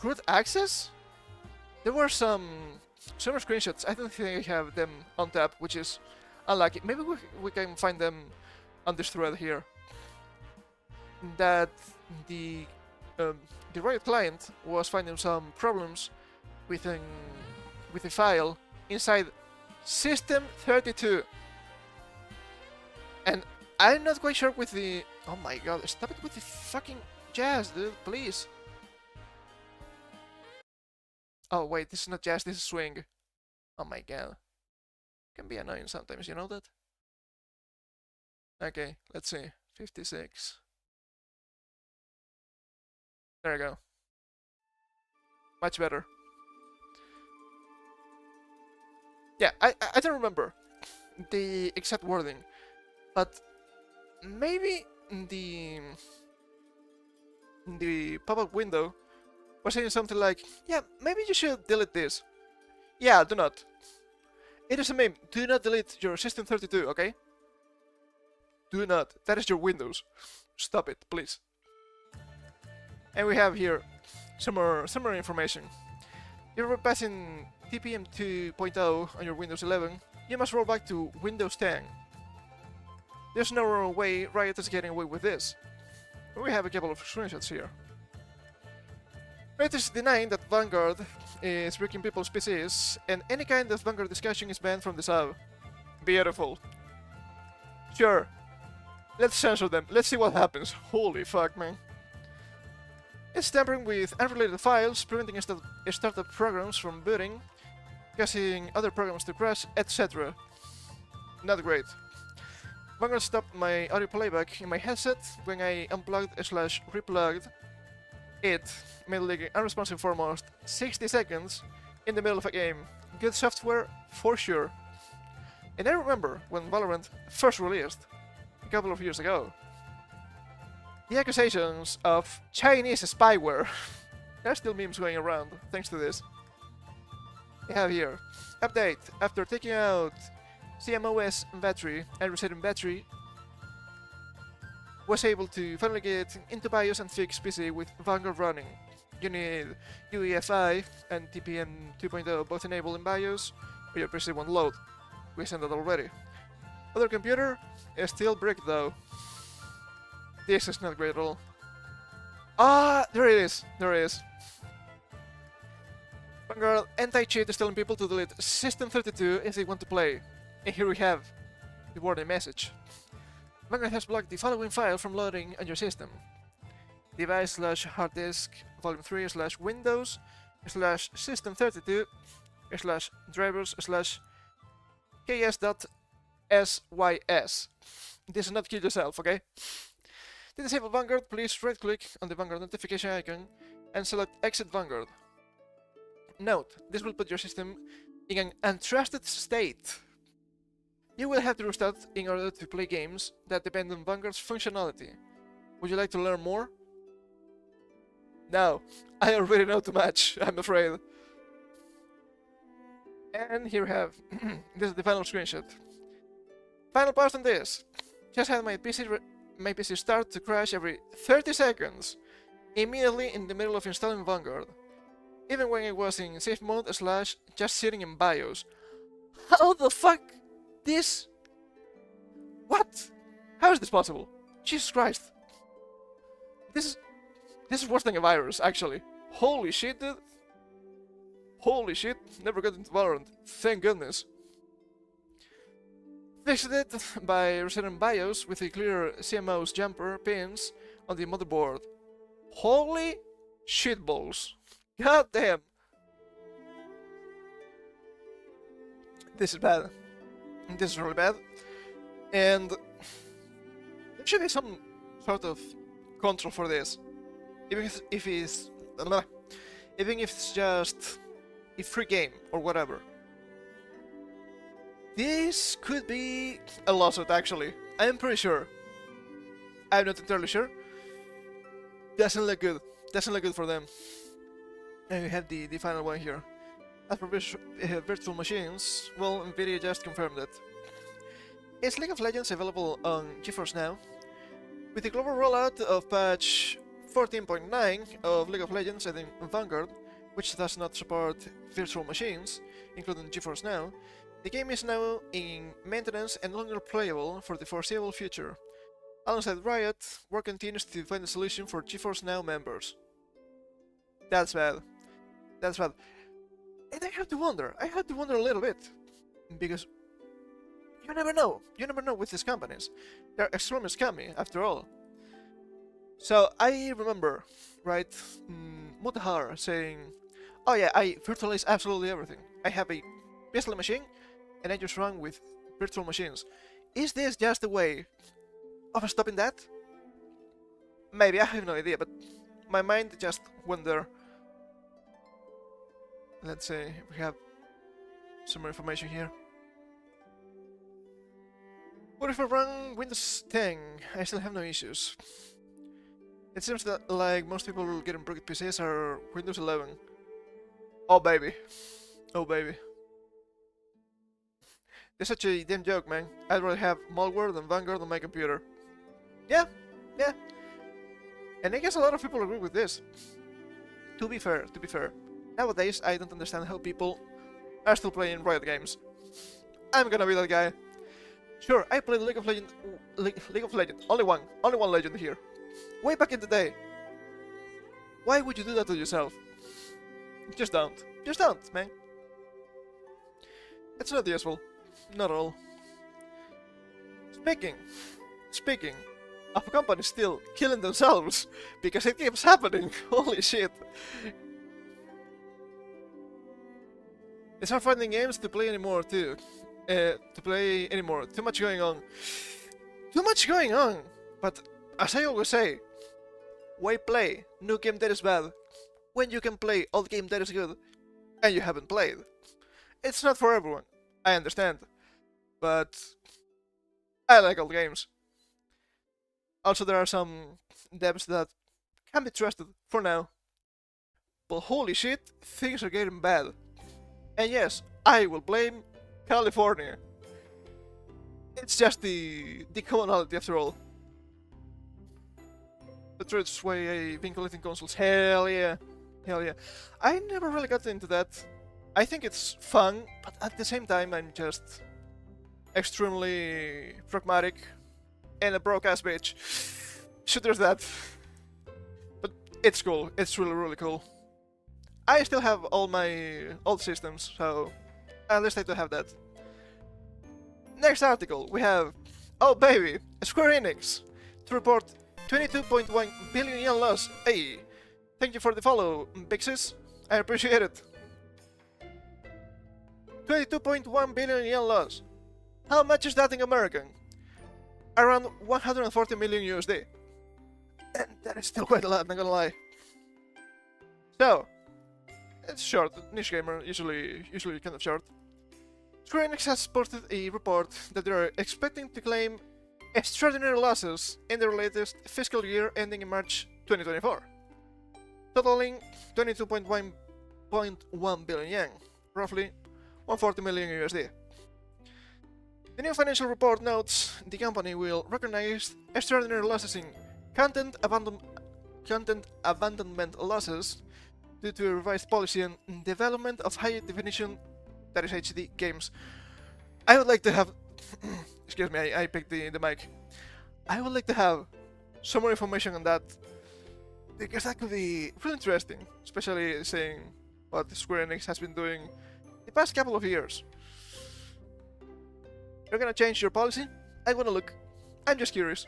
root access. There were some screenshots. I don't think I have them on tap, which is unlucky. Maybe we can find them on this thread here. That the Riot client was finding some problems with a file inside System32. And I'm not quite sure with the... Oh my god, stop it with the fucking jazz, dude, please. Oh wait, this is not jazz, this is swing. Oh my god. Can be annoying sometimes, you know that? Okay, let's see. 56. There we go. Much better. Yeah, I don't remember the exact wording, but maybe the pop-up window was saying something like, yeah, maybe you should delete this. Yeah, do not. It is a meme. Do not delete your System32, okay? Do not. That is your Windows. Stop it, please. And we have here some more information. If you're passing TPM 2.0 on your Windows 11, you must roll back to Windows 10. There's no way Riot is getting away with this. We have a couple of screenshots here. Riot is denying that Vanguard is breaking people's PCs, and any kind of Vanguard discussion is banned from the sub. Beautiful. Sure. Let's censor them. Let's see what happens. Holy fuck, man. It's tampering with unrelated files, preventing startup programs from booting, causing other programs to crash, etc. Not great. Vanguard stopped my audio playback in my headset when I unplugged/replugged it, making unresponsive for almost 60 seconds in the middle of a game. Good software, for sure. And I remember when Valorant first released, a couple of years ago, the accusations of Chinese spyware. There are still memes going around, thanks to this. We have here, update, after taking out CMOS battery and resetting battery, was able to finally get into BIOS and fix PC with Vanguard running. You need UEFI and TPM 2.0 both enabled in BIOS, or your PC won't load. We sent that already. Other computer is still brick though. This is not great at all. Ah, there it is. There it is. Vanguard anti-cheat is telling people to delete System32 if they want to play. And here we have the warning message. Vanguard has blocked the following file from loading on your system. Device/hard disk volume 3/Windows /System32 /drivers/ks.sys. This is not kill yourself, okay? To disable Vanguard, please right-click on the Vanguard notification icon and select Exit Vanguard. Note, this will put your system in an untrusted state. You will have to restart in order to play games that depend on Vanguard's functionality. Would you like to learn more? No, I already know too much, I'm afraid. And here we have, this is the final screenshot. Final post on this. Just had my PC start to crash every 30 seconds, immediately in the middle of installing Vanguard. Even when it was in safe mode / just sitting in BIOS. How the fuck? This? What? How is this possible? Jesus Christ. This is worse than a virus, actually. Holy shit, dude. Holy shit. Never got into Valorant. Thank goodness. Fixed it by resetting BIOS with the clear CMOS jumper pins on the motherboard. Holy shitballs. God damn. This is bad. This is really bad. And there should be some sort of control for this. Even if it's just a free game or whatever. This could be a lawsuit, actually. I'm pretty sure. I'm not entirely sure. Doesn't look good. Doesn't look good for them. And we have the final one here. As for virtual machines, well, NVIDIA just confirmed it. Is League of Legends available on GeForce Now? With the global rollout of patch 14.9 of League of Legends and in Vanguard, which does not support virtual machines, including GeForce Now, the game is now in maintenance and no longer playable for the foreseeable future. Alongside Riot, work continues to find a solution for GeForce Now members. That's bad. That's bad. And I have to wonder a little bit, because you never know with these companies. They're extremely scummy, after all. So I remember, right, Mutahar saying, "Oh yeah, I virtualize absolutely everything. I have a virtual machine, and I just run with virtual machines." Is this just a way of stopping that? Maybe, I have no idea, but my mind just went there. Let's see if we have some more information here. What if I run Windows 10? I still have no issues. It seems that like most people getting broken PCs are Windows 11. Oh baby. Oh baby. It's such a damn joke, man. I'd rather have malware than Vanguard on my computer. Yeah, yeah. And I guess a lot of people agree with this. To be fair. Nowadays, I don't understand how people are still playing Riot games. I'm gonna be that guy. Sure, I played League of Legends. League of Legends. Only one legend here. Way back in the day. Why would you do that to yourself? Just don't. Just don't, man. It's not useful. Not at all. Speaking of companies still killing themselves because it keeps happening. Holy shit. It's hard finding games to play anymore too. Too much going on. Too much going on! But as I always say, why play new game that is bad when you can play old game that is good and you haven't played? It's not for everyone, I understand, but I like old games. Also, there are some devs that can be trusted for now. But holy shit, things are getting bad. And yes, I will blame California. It's just the commonality after all. The truth's way I've been collecting consoles. Hell yeah. Hell yeah. I never really got into that. I think it's fun, but at the same time I'm just extremely pragmatic and a broke-ass bitch. So there's that. But it's cool. It's really cool. I still have all my old systems, so at least I do have that. Next article, we have, oh baby, Square Enix to report 22.1 billion yen loss. Hey, thank you for the follow, Big Sis. I appreciate it. 22.1 billion yen loss. How much is that in American? Around 140 million USD. And that is still quite a lot, not gonna lie. So, it's short, niche gamer, usually kind of short. Square Enix has posted a report that they are expecting to claim extraordinary losses in their latest fiscal year ending in March 2024, totaling 22.1 billion yen, roughly 140 million USD. The new financial report notes the company will recognize extraordinary losses in content abandonment losses due to a revised policy and development of high definition, that is HD, games. I would like to have excuse me, I picked the mic. I would like to have some more information on that, because that could be really interesting, especially seeing what Square Enix has been doing the past couple of years. You're gonna change your policy? I wanna look. I'm just curious.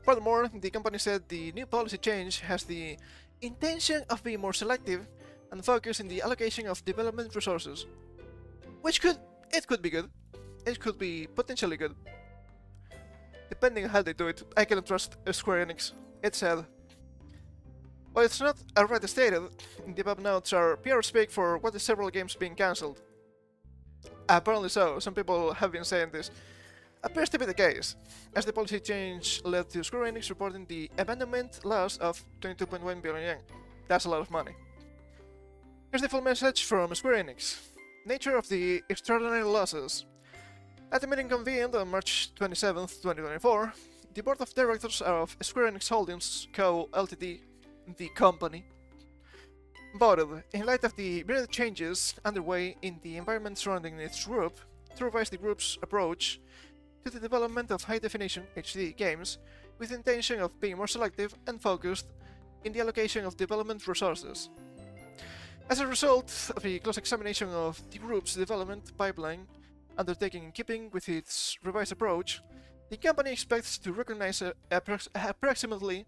Furthermore, the company said the new policy change has the intention of being more selective and focused in the allocation of development resources, which could be good. It could be potentially good. Depending on how they do it, I cannot trust Square Enix, it said. While it's not already stated, the above notes are PR speak for what is several games being cancelled. Apparently so, some people have been saying this. Appears to be the case, as the policy change led to Square Enix reporting the abandonment loss of 22.1 billion yen. That's a lot of money. Here's the full message from Square Enix. Nature of the extraordinary losses. At the meeting convened on March 27, 2024, the board of directors of Square Enix Holdings Co. Ltd., the company, voted, in light of the myriad changes underway in the environment surrounding its group, to revise the group's approach to the development of high-definition HD games, with the intention of being more selective and focused in the allocation of development resources. As a result of a close examination of the group's development pipeline, undertaken in keeping with its revised approach, The company expects to recognize approximately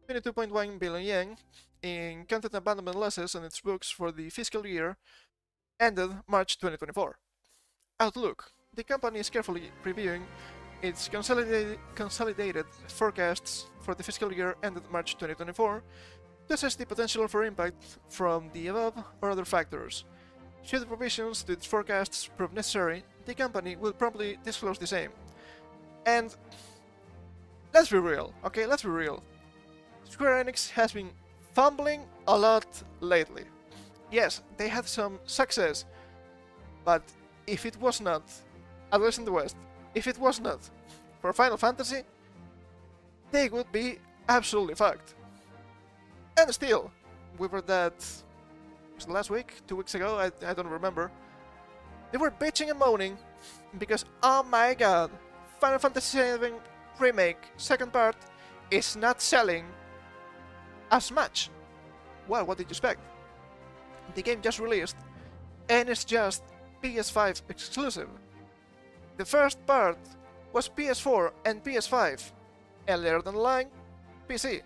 22.1 billion yen in content abandonment losses on its books for the fiscal year ended March 2024. Outlook. The company is carefully reviewing its consolidated forecasts for the fiscal year ended March 2024 to assess the potential for impact from the above or other factors. Should the provisions to its forecasts prove necessary, the company will promptly disclose the same. And let's be real, okay, let's be real. Square Enix has been fumbling a lot lately. Yes, they had some success, but if it was not, at least in the West, if it was not for Final Fantasy, they would be absolutely fucked. And still, we were that was last week, 2 weeks ago, I don't remember. They were bitching and moaning because, oh my god, Final Fantasy VII Remake second part is not selling as much. Well, what did you expect? The game just released and it's just PS5 exclusive. The first part was PS4 and PS5, and later down the line, PC.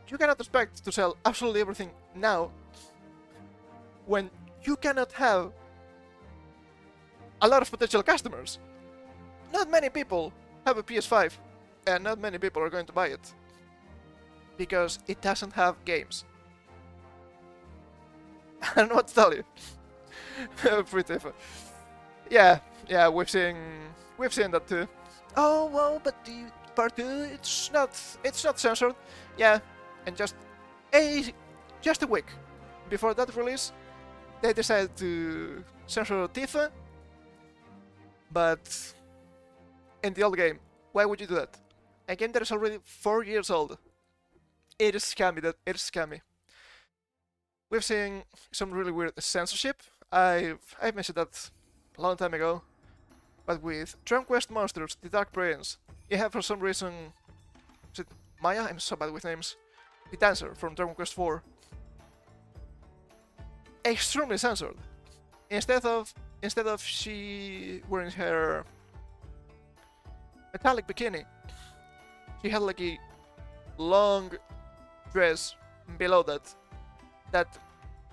You cannot expect to sell absolutely everything now when you cannot have a lot of potential customers. Not many people have a PS5 and not many people are going to buy it because it doesn't have games. I don't know what to tell you. Pretty fun. Yeah, we've seen that too. Oh well, but the part 2 it's not censored. Yeah, and just a week before that release, they decided to censor Tifa. But in the old game, why would you do that? A game that is already 4 years old. It is scammy. It is scammy. We've seen some really weird censorship. I mentioned that a long time ago. But with Dragon Quest Monsters, the Dark Prince, you have for some reason... Is it Maya? I'm so bad with names. The dancer from Dragon Quest 4. Extremely censored. Instead of she wearing her metallic bikini, she had like a long dress below that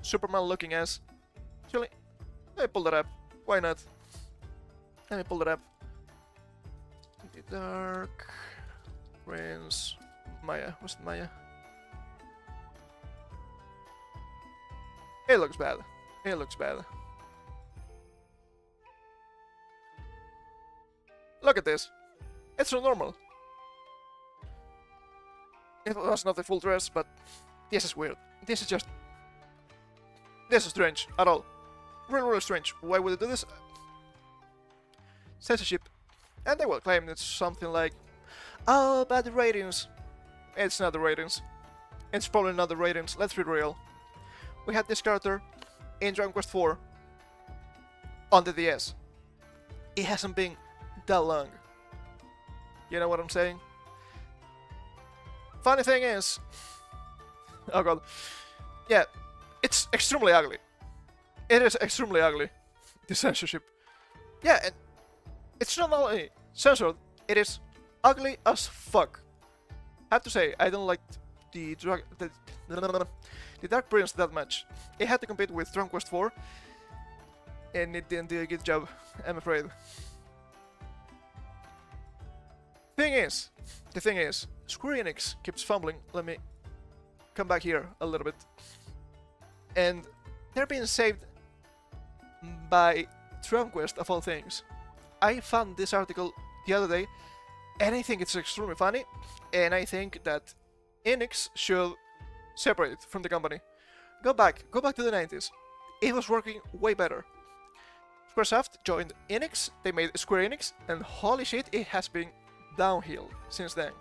Superman looking ass. Actually, let me pull that up. Why not? Let me pull that up. The Dark Prince Maya. What's it, Maya? It looks bad. It looks bad. Look at this. It's so normal. It was not a full dress, but this is weird. This is strange at all. Really strange. Why would they do this? Censorship. And they will claim it's something like, oh, but the ratings. It's not the ratings. It's probably not the ratings. Let's be real. We had this character in Dragon Quest 4 on the DS. It hasn't been that long. You know what I'm saying? Funny thing is... Oh god. Yeah, it's extremely ugly. It is extremely ugly. The censorship. Yeah, and it's not only censored, it is ugly as fuck. I have to say, I don't like the Dark Prince that much. It had to compete with Dragon Quest 4, and it didn't do a good job, I'm afraid. The thing is, Square Enix keeps fumbling. Let me come back here a little bit. And they're being saved by Dragon Quest of all things. I found this article the other day, and I think it's extremely funny, and I think that Enix should separate from the company. Go back to the 90s. It was working way better. Squaresoft joined Enix, they made Square Enix, and holy shit, it has been downhill since then.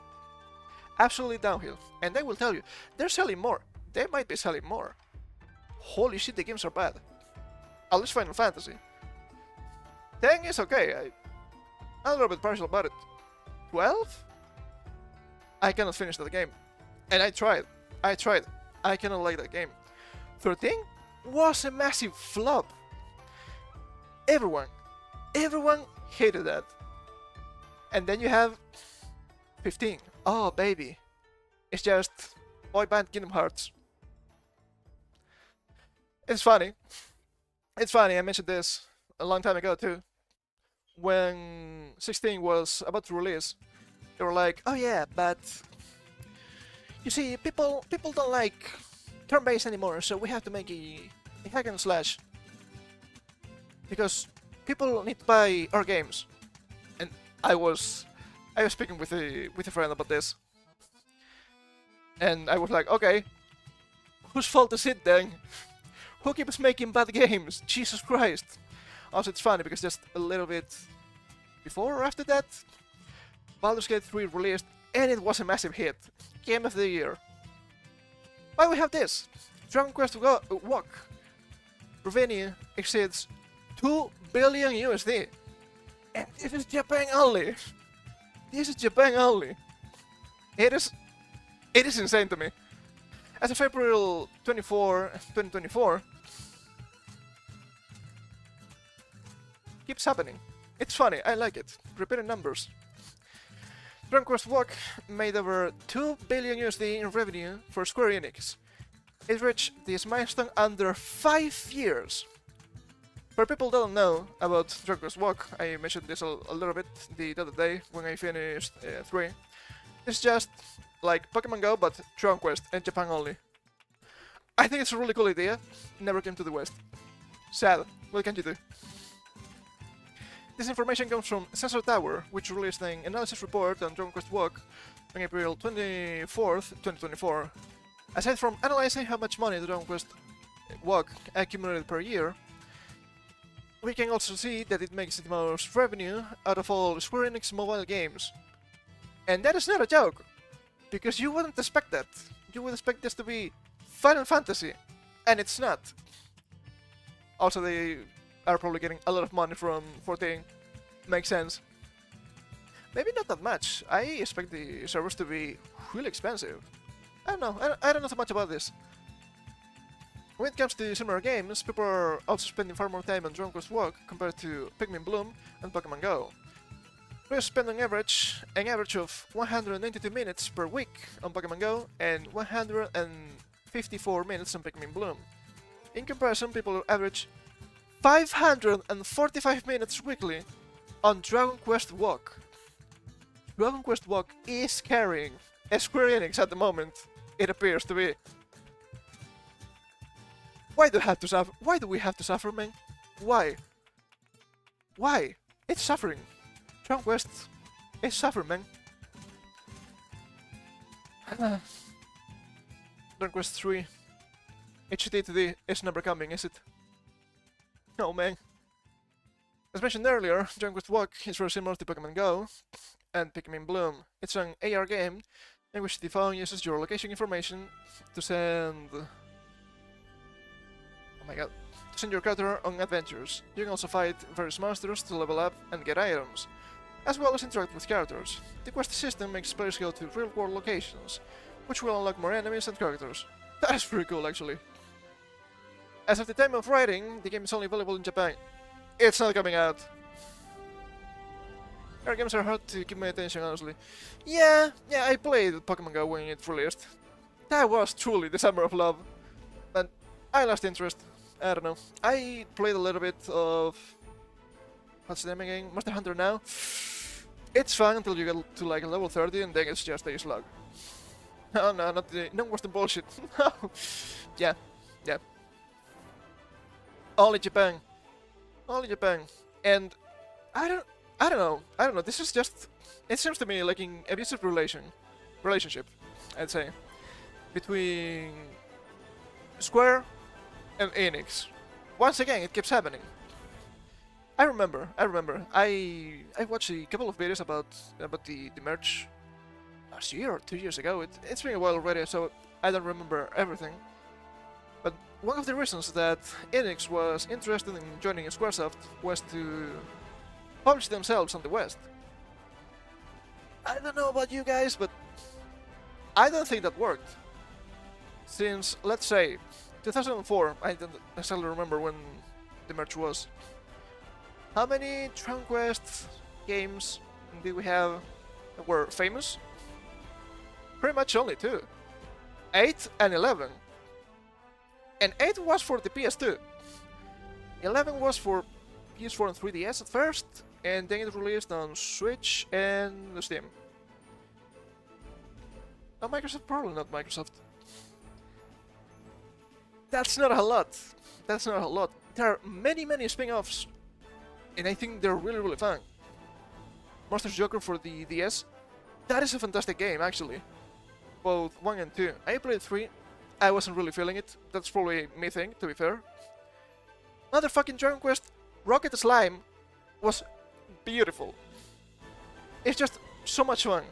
Absolutely downhill. And I will tell you, they're selling more. They might be selling more. Holy shit, the games are bad. At least Final Fantasy. 10 is okay. I'm a little bit partial about it. 12? I cannot finish that game. And I tried. I cannot like that game. 13 was a massive flop. Everyone hated that. And then you have 15. Oh, baby. It's just boy band Kingdom Hearts. It's funny. It's funny, I mentioned this a long time ago too. When 16 was about to release, they were like, oh yeah, but you see, people don't like turn-based anymore, so we have to make a hack and slash. Because people need to buy our games. And I was speaking with a friend about this. And I was like, okay, whose fault is it then? Who keeps making bad games? Jesus Christ. Also, it's funny because just a little bit before or after that, Baldur's Gate 3 released and it was a massive hit. Game of the year. Why we have this? Dragon Quest Walk revenue exceeds 2 billion USD. And this is Japan only. This is Japan only. It is insane to me. As of April 24, 2024, keeps happening. It's funny, I like it. Repeating numbers. Dragon Quest Walk made over 2 billion USD in revenue for Square Enix. It reached this milestone under 5 years. For people that don't know about Dragon Quest Walk, I mentioned this a little bit the other day when I finished 3. It's just like Pokemon Go, but Dragon Quest and Japan only. I think it's a really cool idea. Never came to the West. Sad. What can you do? This information comes from Sensor Tower, which released an analysis report on Dragon Quest Walk on April 24th, 2024. Aside from analyzing how much money the Dragon Quest Walk accumulated per year, we can also see that it makes the most revenue out of all Square Enix mobile games. And that is not a joke, because you wouldn't expect that. You would expect this to be Final Fantasy, and it's not. Also, they are probably getting a lot of money from 14. Makes sense. Maybe not that much. I expect the servers to be really expensive. I don't know. I don't know so much about this. When it comes to similar games, people are also spending far more time on Dragon Quest Walk compared to Pikmin Bloom and Pokemon Go. Players spend an average of 192 minutes per week on Pokemon Go and 154 minutes on Pikmin Bloom. In comparison, people average 545 minutes weekly on Dragon Quest Walk. Dragon Quest Walk is carrying Square Enix at the moment, it appears to be. Why do we have to suffer, man? Why? Why? It's suffering. Dragon Quest is suffering, man. Dragon Quest 3 HD 2D is never coming, is it? No, man. As mentioned earlier, Dragon Quest Walk is very similar to Pokemon Go and Pikmin Bloom. It's an AR game in which the phone uses your location information to send... Oh my god. To send your character on adventures. You can also fight various monsters to level up and get items, as well as interact with characters. The quest system makes players go to real-world locations, which will unlock more enemies and characters. That is pretty cool, actually. As of the time of writing, the game is only available in Japan. It's not coming out. Our games are hard to keep my attention, honestly. Yeah, I played Pokemon Go when it released. That was truly the summer of love. But I lost interest. I don't know. I played a little bit of... What's the name again? Monster Hunter now. It's fun until you get to like level 30 and then it's just a slug. Oh no, not the... No Western bullshit. No. Yeah. Only Japan. Only Japan. And I don't know. This is just... It seems to me like an abusive relationship, I'd say, between Square and Enix. Once again, it keeps happening. I remember. I watched a couple of videos about the merge last year or 2 years ago. It's been a while already, so I don't remember everything. But one of the reasons that Enix was interested in joining Squaresoft was to publish themselves on the West. I don't know about you guys, but I don't think that worked. Since, let's say, 2004, I don't necessarily remember when the merge was. How many Dragon Quest games did we have that were famous? Pretty much only two. 8 and 11. And 8 was for the PS2. 11 was for PS4 and 3DS at first, and then it released on Switch and Steam. Not Microsoft, probably not Microsoft. That's not a lot. That's not a lot. There are many spin-offs, and I think they're really fun. Monsters Joker for the DS. That is a fantastic game, actually. Both 1 and 2. I played 3. I wasn't really feeling it. That's probably me thing, to be fair. Motherfucking Dragon Quest Rocket Slime was beautiful. It's just so much fun.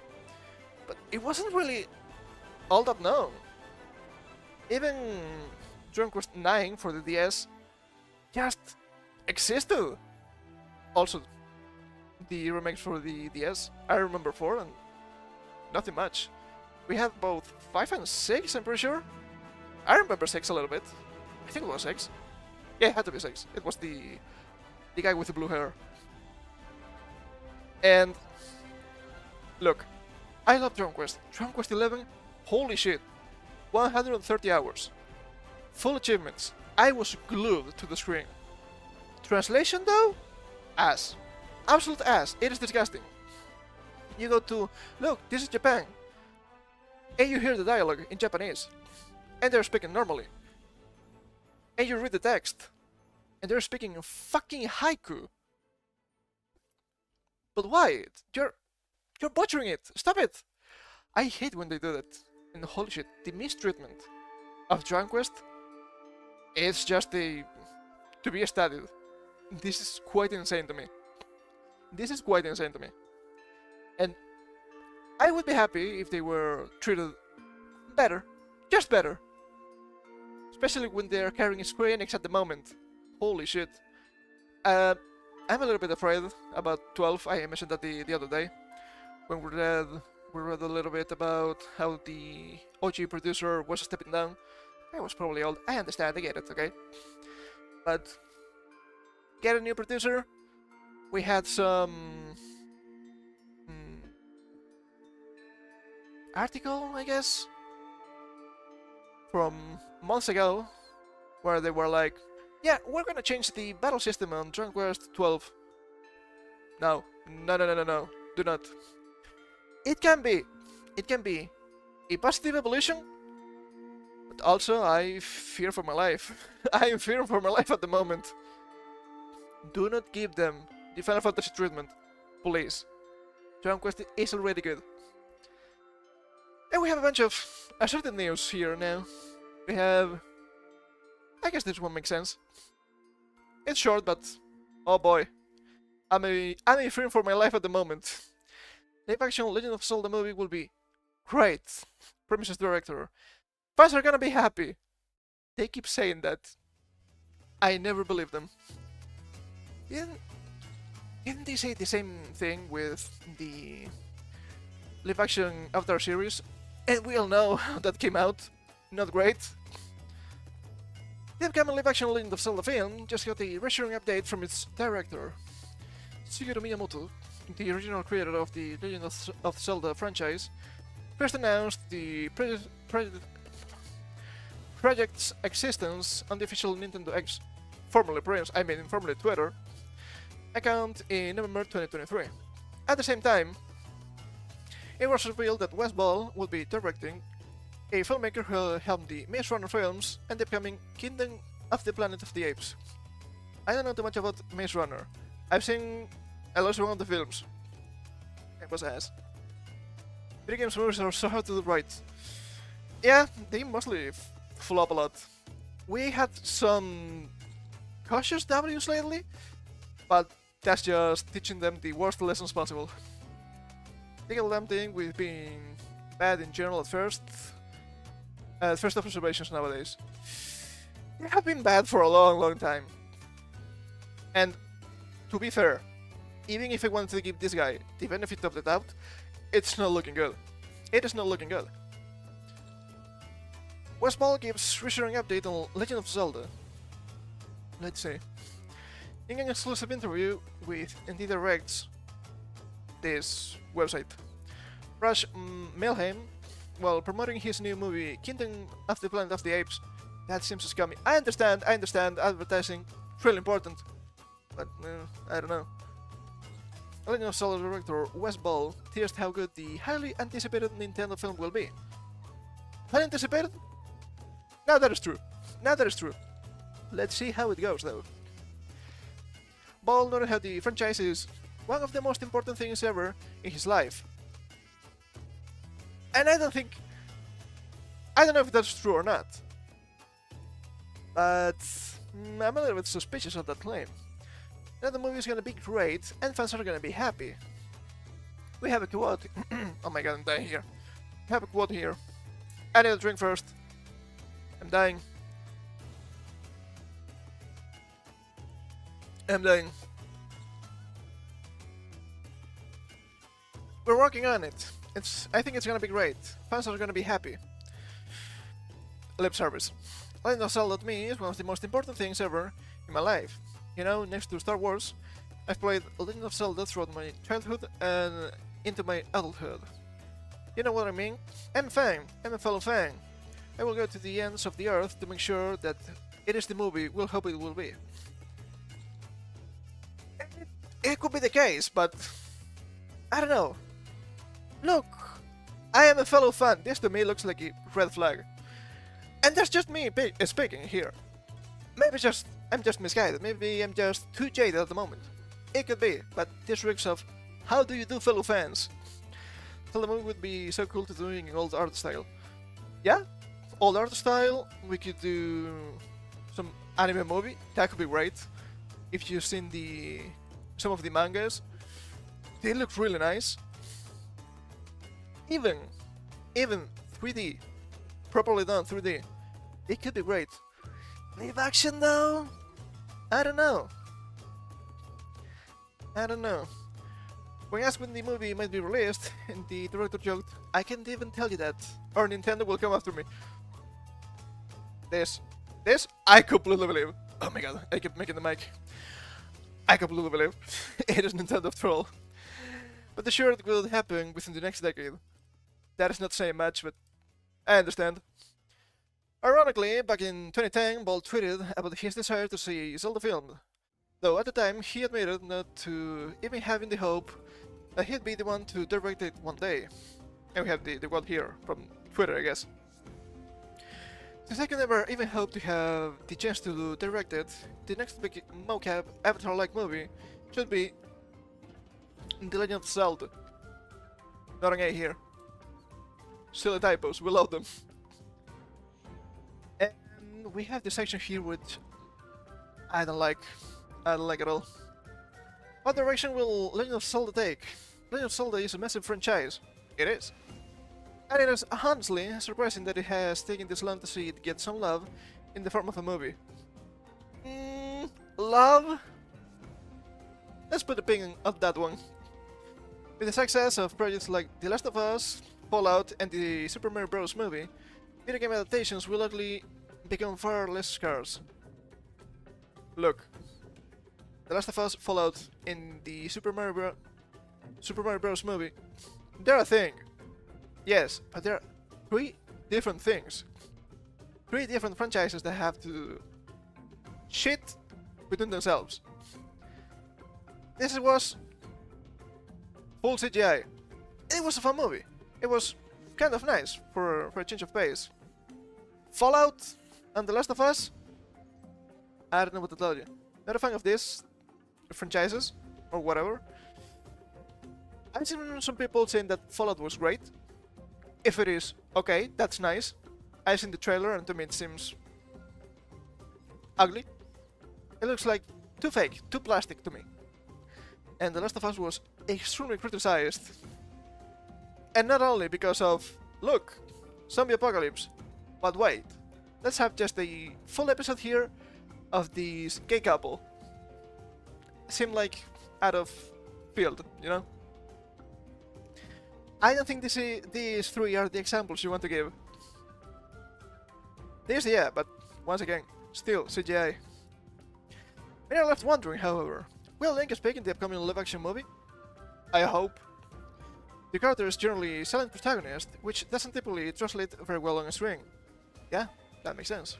But it wasn't really all that known. Even Dragon Quest 9 for the DS just existed. Also, the remakes for the DS, I remember 4 and nothing much. We had both 5 and 6, I'm pretty sure. I remember 6 a little bit. I think it was 6. Yeah, it had to be 6. It was the guy with the blue hair. And look, I love Dragon Quest. Dragon Quest 11, holy shit. 130 hours. Full achievements. I was glued to the screen. Translation though? Ass. Absolute ass. It is disgusting. You go to, look, this is Japan. And you hear the dialogue in Japanese. And they're speaking normally. And you read the text. And they're speaking in fucking haiku. But why? You're butchering it. Stop it. I hate when they do that. And holy shit, the mistreatment of Dragon Quest, it's just to be studied. This is quite insane to me. This is quite insane to me. And I would be happy if they were treated better. Just better. Especially when they're carrying Square Enix at the moment. Holy shit. I'm a little bit afraid about 12. I mentioned that the other day. When we read a little bit about how the OG producer was stepping down. I was probably old. I understand, I get it, okay? But get a new producer. We had some article, I guess, from months ago, where they were like, yeah, we're gonna change the battle system on Dragon Quest 12. No, do not. It can be a positive evolution, but also I fear for my life. I am fearing for my life at the moment. Do not give them the Final Fantasy treatment, please. Dragon Quest is already good. And we have a bunch of assorted news here now. We have... I guess this one makes sense. It's short, but... oh boy. I'm fearing for my life at the moment. Live action Legend of Zelda movie will be great. Premises director. Fans are gonna be happy. They keep saying that. I never believe them. Didn't they say the same thing with the live action Avatar series? And we all know how that came out. Not great. The upcoming live action Legend of Zelda film just got a reassuring update from its director. Shigeru Miyamoto, the original creator of the Legend of Zelda franchise, first announced the project's existence on the official Nintendo X, formerly Twitter, account in November 2023. At the same time, it was revealed that Wes Ball will be directing, a filmmaker who helmed the Maze Runner films and the upcoming Kingdom of the Planet of the Apes. I don't know too much about Maze Runner. I've seen at least one of the films. It was ass. Video games movies are so hard to do right. Yeah, they mostly flop a lot. We had some cautious W's lately, but that's just teaching them the worst lessons possible. They get damn thing with being bad in general at first observations nowadays. They have been bad for a long time. And to be fair, even if I wanted to give this guy the benefit of the doubt, it's not looking good. It is not looking good. Wes Ball gives reassuring update on Legend of Zelda. Let's see. In an exclusive interview with ND Direct's this website. Rush Milheim, while promoting his new movie Kingdom of the Planet of the Apes. That seems scummy. I understand, advertising, really important. But, I don't know. Legend of Zelda director Wes Ball teased how good the highly anticipated Nintendo film will be. Highly anticipated? Now that is true. Let's see how it goes, though. Ball noted how the franchise is one of the most important things ever in his life. And I don't know if that's true or not. But I'm a little bit suspicious of that claim. Now the movie is gonna be great and fans are gonna be happy. We have a quote. Oh my god, I'm dying here. We have a quote here. I need a drink first. I'm dying. We're working on it. I think it's gonna be great. Fans are gonna be happy. Lip service. Legend of Zelda to me is one of the most important things ever in my life. You know, next to Star Wars, I've played Legend of Zelda throughout my childhood and into my adulthood. You know what I mean? I'm a fan. I'm a fellow fan. I will go to the ends of the earth to make sure that it is the movie we'll hope it will be. It could be the case, but I don't know. Look, I am a fellow fan. This to me looks like a red flag. And that's just me speaking here. Maybe I'm just misguided. Maybe I'm just too jaded at the moment. It could be, but this reeks of how do you do, fellow fans? So the movie would be so cool to do in old art style. Yeah, old art style. We could do some anime movie. That could be great. If you've seen some of the mangas, they look really nice. Even 3D, properly done 3D, it could be great. Live action though? I don't know. When asked when the movie might be released, and the director joked, I can't even tell you that, or Nintendo will come after me. This, I completely believe. Oh my god, I keep making the mic. I completely believe. It is Nintendo troll. But the sure it will happen within the next decade. That is not saying much, but I understand. Ironically, back in 2010, Ball tweeted about his desire to see Zelda filmed, though at the time he admitted not to even having the hope that he'd be the one to direct it one day. And we have the quote here, from Twitter, I guess. Since I can never even hope to have the chance to direct it, the next big mocap Avatar-like movie should be The Legend of Zelda. Not an A here. Silly typos, we love them. And we have this section here which I don't like at all. What direction will Legend of Zelda take? Legend of Zelda is a massive franchise. It is. And it is honestly surprising that it has taken this long to see it get some love in the form of a movie. Love? Let's put a pin on that one. With the success of projects like The Last of Us, Fallout, and the Super Mario Bros. Movie, video game adaptations will likely become far less scarce. Look, The Last of Us, Fallout, and the Super Mario Bros. Movie, they're a thing. Yes, but they're 3 different things. 3 different franchises that have to shit between themselves. This was full CGI. It was a fun movie. It was kind of nice for a change of pace. Fallout and The Last of Us, I don't know what to tell you. Not a fan of these franchises, or whatever. I've seen some people saying that Fallout was great. If it is, okay, that's nice. I've seen the trailer and to me it seems ugly. It looks like too fake, too plastic to me. And The Last of Us was extremely criticized. And not only because of, look, zombie apocalypse, but wait, let's have just a full episode here of this gay couple. Seem like out of field, you know? I don't think these 3 are the examples you want to give. This, yeah, but once again, still CGI. Many are left wondering, however, will Link speak in the upcoming live-action movie? I hope. The character is generally silent protagonist, which doesn't typically translate very well on a screen. Yeah, that makes sense.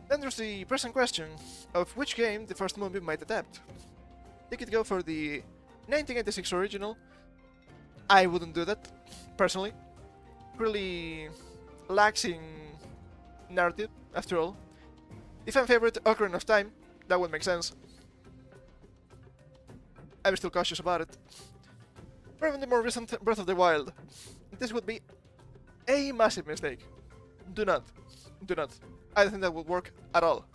Then there's the present question of which game the first movie might adapt. They could go for the 1986 original. I wouldn't do that, personally. Really lacks in narrative, after all. The fan favorite Ocarina of Time, that would make sense. I'm still cautious about it. Or even the more recent Breath of the Wild. This would be a massive mistake. Do not. Do not. I don't think that would work at all.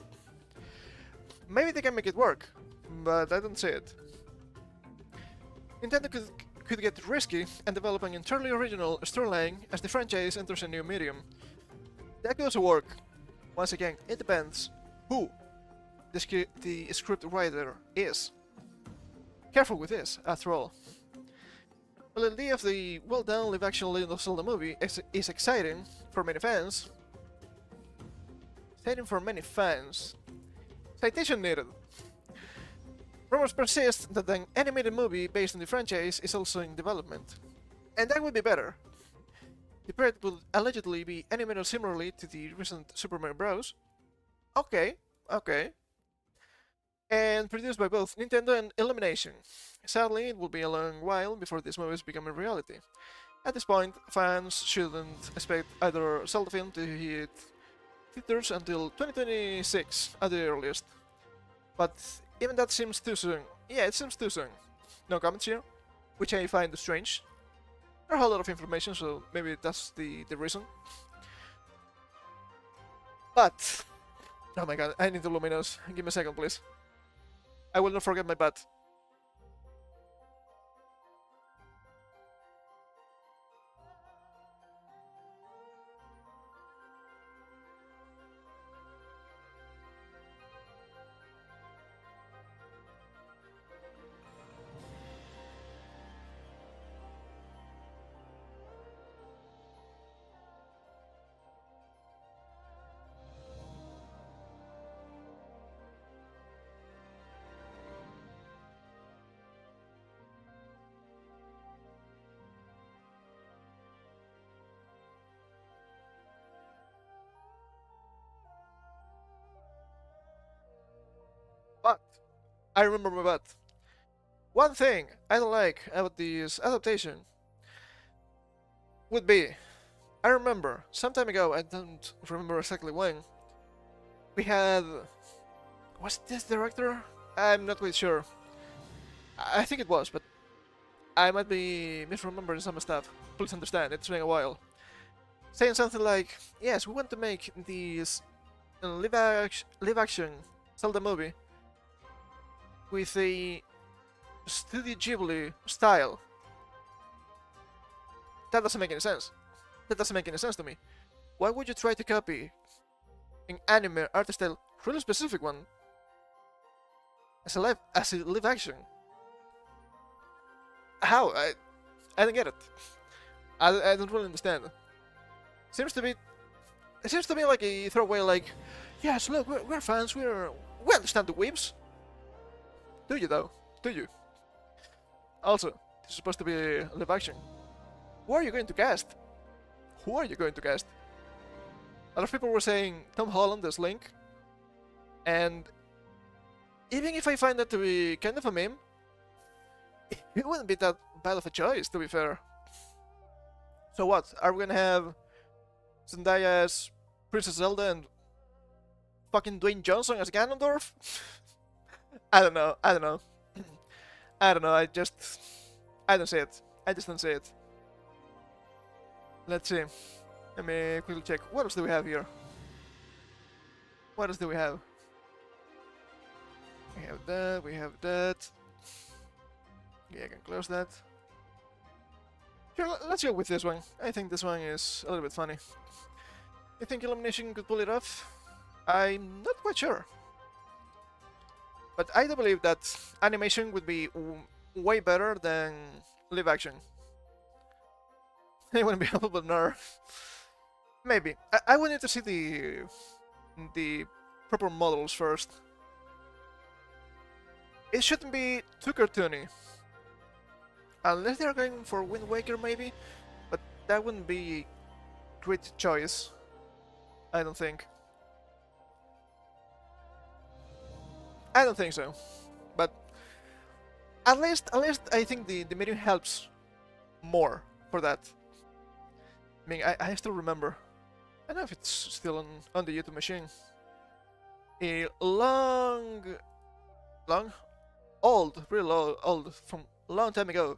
Maybe they can make it work, but I don't see it. Nintendo could get risky and develop an entirely original storyline as the franchise enters a new medium. That could also work. Once again, it depends who the script writer is. Careful with this, after all. Well, the idea of the well-done live-action Legend of Zelda movie is exciting for many fans. Citation needed. Rumors persist that an animated movie based on the franchise is also in development. And that would be better. The project will allegedly be animated similarly to the recent Super Mario Bros. Okay. And produced by both Nintendo and Illumination. Sadly, it will be a long while before these movies become a reality. At this point, fans shouldn't expect either Zelda film to hit theaters until 2026 at the earliest. But even that seems too soon. Yeah, it seems too soon. No comments here, which I find strange. There's a whole lot of information, so maybe that's the reason. But, oh my god, I need to luminous. Give me a second, please. I will not forget my butt. But I remember my butt. One thing I don't like about this adaptation would be, I remember some time ago, I don't remember exactly when, we had, was this director? I'm not quite sure. I think it was, but I might be misremembering some stuff. Please understand, it's been a while. Saying something like, yes, we want to make this live-action Zelda movie with a Studio Ghibli style. That doesn't make any sense. That doesn't make any sense to me. Why would you try to copy an anime art style, really specific one, as a live action? How? I don't get it. I don't really understand. It seems to be like a throwaway, like, yes, look, we're fans, we understand the weebs. Do you though? Do you? Also, this is supposed to be a live action. Who are you going to cast? Who are you going to cast? A lot of people were saying Tom Holland as Link, and even if I find that to be kind of a meme, it wouldn't be that bad of a choice, to be fair. So what? Are we gonna have Zendaya as Princess Zelda and fucking Dwayne Johnson as Ganondorf? I don't know. I don't know. I don't see it. I just don't see it. Let's see. Let me quickly check. What else do we have here? What else do we have? We have that. We have that. Yeah, I can close that. Sure, let's go with this one. I think this one is a little bit funny. You think Illumination could pull it off? I'm not quite sure. But I do believe that animation would be way better than live action. It wouldn't be helpful, but no. Maybe. I would need to see the proper models first. It shouldn't be too cartoony. Unless they're going for Wind Waker, maybe, but that wouldn't be a great choice. I don't think. I don't think so. But at least I think the medium helps more for that. I mean, I still remember. I don't know if it's still on the YouTube machine. A old, really old, from a long time ago.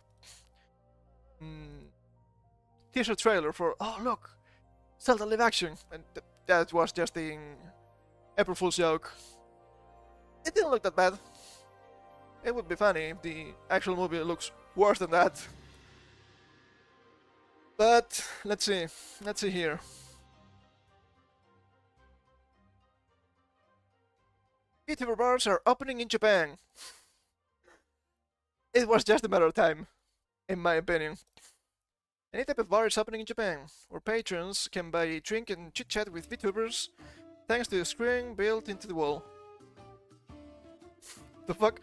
Teaser trailer for, oh look, Zelda live action, and that was just an April Fool's joke. It didn't look that bad. It would be funny if the actual movie looks worse than that. But let's see here. VTuber bars are opening in Japan. It was just a matter of time, in my opinion. Any type of bar is happening in Japan, where patrons can buy a drink and chit-chat with VTubers thanks to a screen built into the wall. The fuck?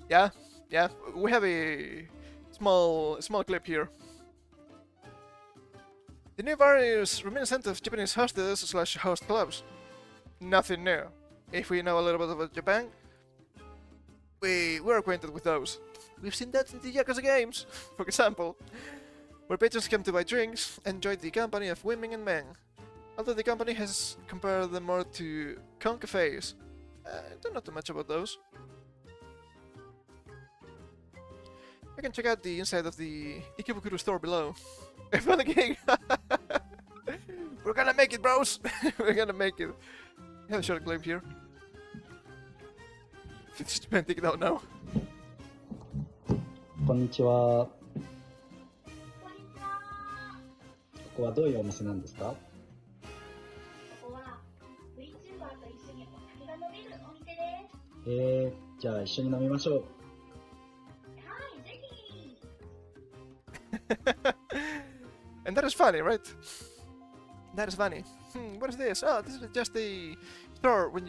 Yeah, we have a small clip here. The new bar is reminiscent of Japanese hostels/host clubs. Nothing new. If we know a little bit about Japan, we're acquainted with those. We've seen that in the Yakuza games, for example, where patrons come to buy drinks and enjoy the company of women and men. Although the company has compared them more to con cafes. I don't know too much about those. You can check out the inside of the Ikebukuro store below. If on the gig! We're gonna make it, bros! We're gonna make it. Have a short clip here. It's Japan ticket out now. こんにちは。ここはどういうお店なんですか？ここは vtuber と一緒にお酒が飲めるお店です。じゃあ一緒に飲みましょう。はい、ぜひ。And that is funny, right? That is funny. What is this? Oh, this is just a store where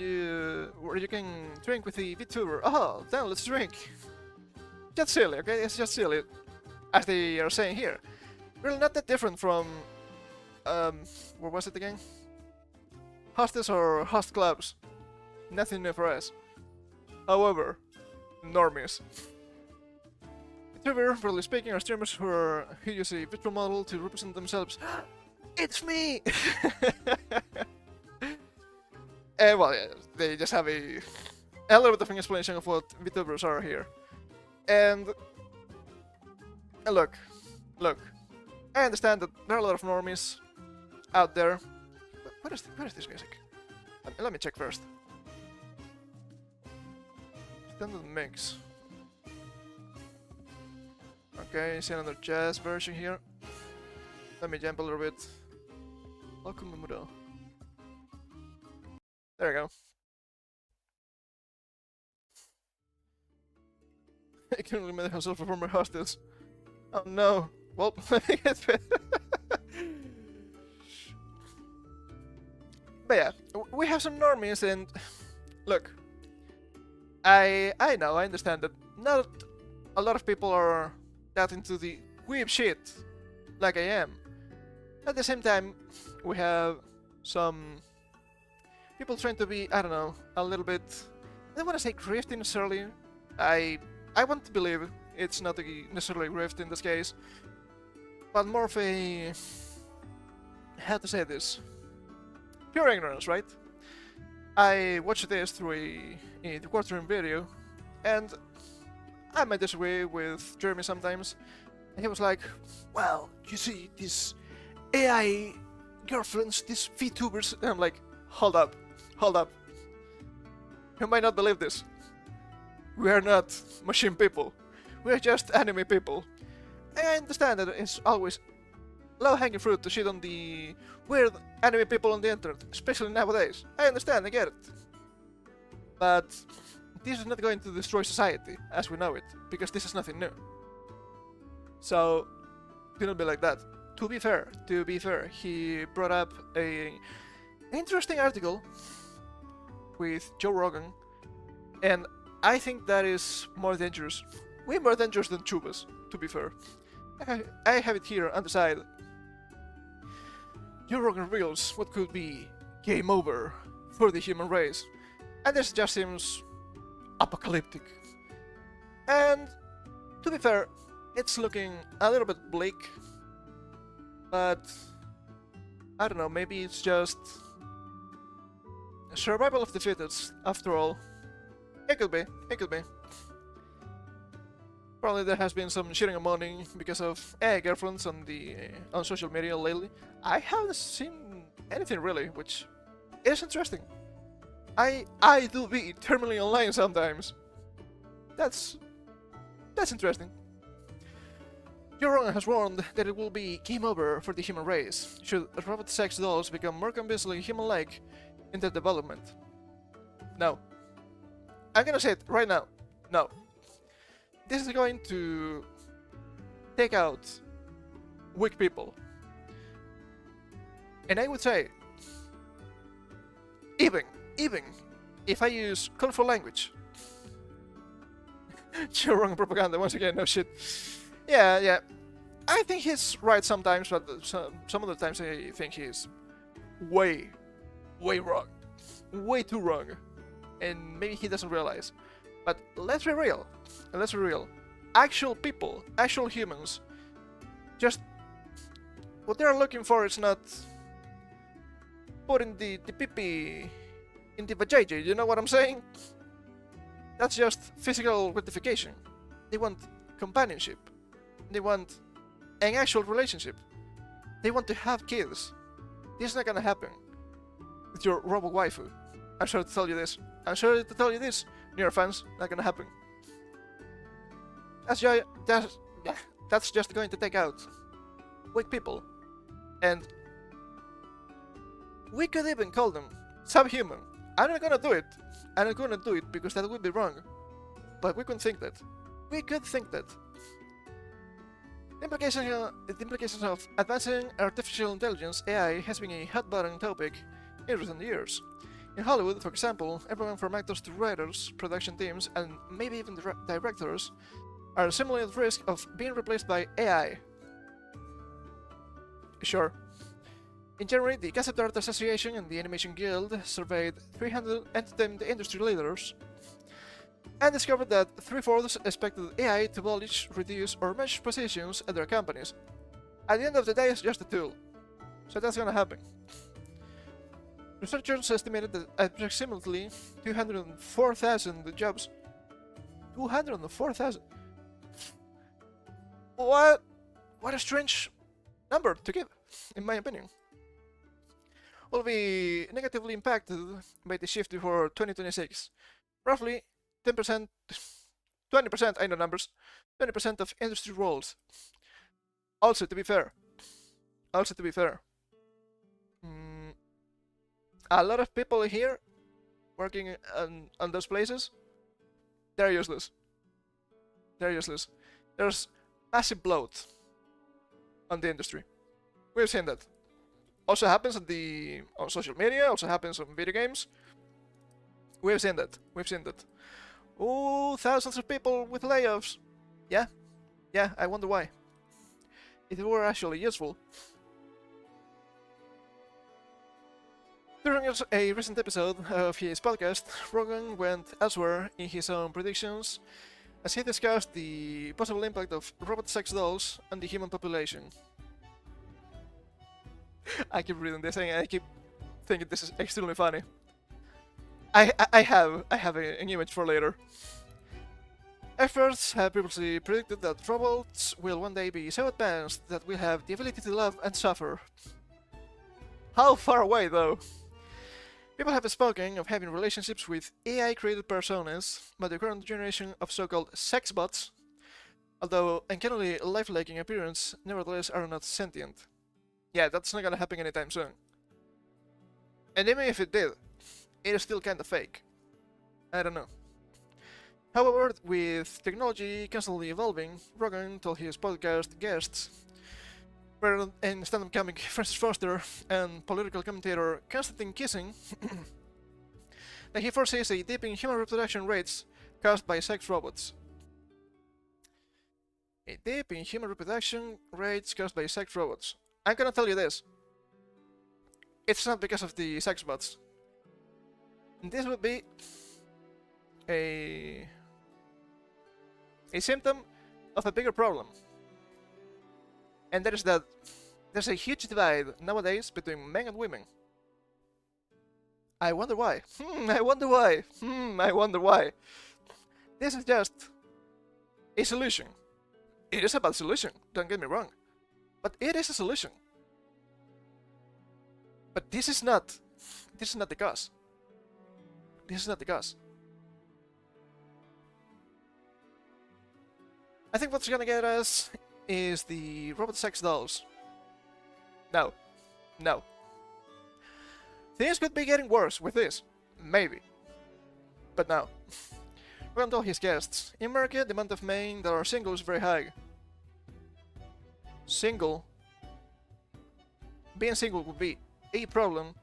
you can drink with the VTuber. Oh, then let's drink. Just silly, okay? It's just silly, as they are saying here. Really not that different from what was it again? Hostels or host clubs. Nothing new for us. However, normies. VTuber, broadly speaking, are streamers who use a virtual model to represent themselves. It's me! And well, yeah, they just have a little bit of an explanation of what VTubers are here. And look, I understand that there are a lot of normies out there. What is this music? Let me check first. Standard mix. Okay, see another jazz version here. Let me jump a little bit. Welcome to Mudo. There we go. I can only make myself a former hostess. Oh no. Well, let me get it. But yeah, we have some normies and look, I know, I understand that not a lot of people are that into the weeb shit like I am. At the same time, we have some people trying to be, I don't know, a little bit, I don't want to say grifting necessarily. I want to believe it's not necessarily grift in this case, but more of a, how to say this, pure ignorance, right? I watched this through a quartering video, and I might disagree with Jeremy sometimes, and he was like, well, you see, these AI girlfriends, these VTubers, and I'm like, hold up. You might not believe this. We are not machine people. We are just anime people. I understand that it's always low-hanging fruit to shit on the weird anime people on the internet, especially nowadays. I understand, I get it. But this is not going to destroy society as we know it, because this is nothing new. So, do not be like that. To be fair, he brought up an interesting article with Joe Rogan, and I think that is more dangerous way more dangerous than tubers, to be fair. I have it here on the side. Joe Rogan reveals what could be game over for the human race, and this just seems apocalyptic. And to be fair, it's looking a little bit bleak, but I don't know, maybe it's just survival of the fittest after all. It could be, it could be. Probably there has been some sharing of money because of girlfriends on social media lately. I haven't seen anything really, which is interesting. I do be terminally online sometimes. That's interesting. Joe Rogan has warned that it will be game over for the human race should robot sex dolls become more convincingly human-like in their development. No. I'm gonna say it right now. No. This is going to take out weak people. And I would say, even if I use colorful language. Joe Rogan propaganda once again, no shit. Yeah. I think he's right sometimes, but some of the times I think he's way wrong. Way too wrong. And maybe he doesn't realize. But let's be real. Actual people, actual humans, just what they're looking for is not putting the pee-pee in the vajayjay, you know what I'm saying? That's just physical gratification. They want companionship. They want an actual relationship. They want to have kids. This is not gonna happen with your robo waifu. I'm sorry to tell you this. Near fans, not gonna happen. That's just going to take out weak people. And we could even call them subhuman. I'm not gonna do it. I'm not gonna do it because that would be wrong. But we could think that. The implications of advancing artificial intelligence, AI, has been a hot-button topic in recent years. In Hollywood, for example, everyone from actors to writers, production teams, and maybe even directors are similarly at risk of being replaced by AI. Sure. In January, the Concept Art Association and the Animation Guild surveyed 300 entertainment industry leaders and discovered that 3/4 expected AI to abolish, reduce, or merge positions at their companies. At the end of the day, it's just a tool. So that's gonna happen. Researchers estimated that approximately 204,000 jobs. 204,000? What a strange number to give, in my opinion. Will be negatively impacted by the shift before 2026. Roughly 10%, 20%, I know numbers, 20% of industry roles. Also, to be fair, a lot of people here working on those places, they're useless. There's massive bloat on the industry. We've seen that. Also happens on social media, also happens on video games. We've seen that. Oh, thousands of people with layoffs. Yeah, I wonder why. If it were actually useful. During a recent episode of his podcast, Rogan went elsewhere in his own predictions as he discussed the possible impact of robot sex dolls on the human population. I keep reading this and I keep thinking this is extremely funny. I have an image for later. Experts have previously predicted that robots will one day be so advanced that we'll have the ability to love and suffer. How far away, though? People have spoken of having relationships with AI-created personas, but the current generation of so-called sex bots, although uncannily lifelike in appearance, nevertheless are not sentient. Yeah, that's not gonna happen anytime soon. And even if it did, it is still kinda fake. I don't know. However, with technology constantly evolving, Rogan told his podcast guests, and stand-up comic Francis Foster and political commentator Konstantin Kissing, that he foresees a dip in human reproduction rates caused by sex robots. A dip in human reproduction rates caused by sex robots. I'm gonna tell you this. It's not because of the sex bots. This would be a symptom of a bigger problem. And that is that there's a huge divide nowadays between men and women. I wonder why. I wonder why. I wonder why. This is just a solution. It is a bad solution, don't get me wrong. But it is a solution. But this is not the cause. This is not the cause. I think what's gonna get us is the robot sex dolls. No. No. Things could be getting worse with this. Maybe. But no. Ron told his guests, in America, the amount of men that are single is very high. Being single would be a problem.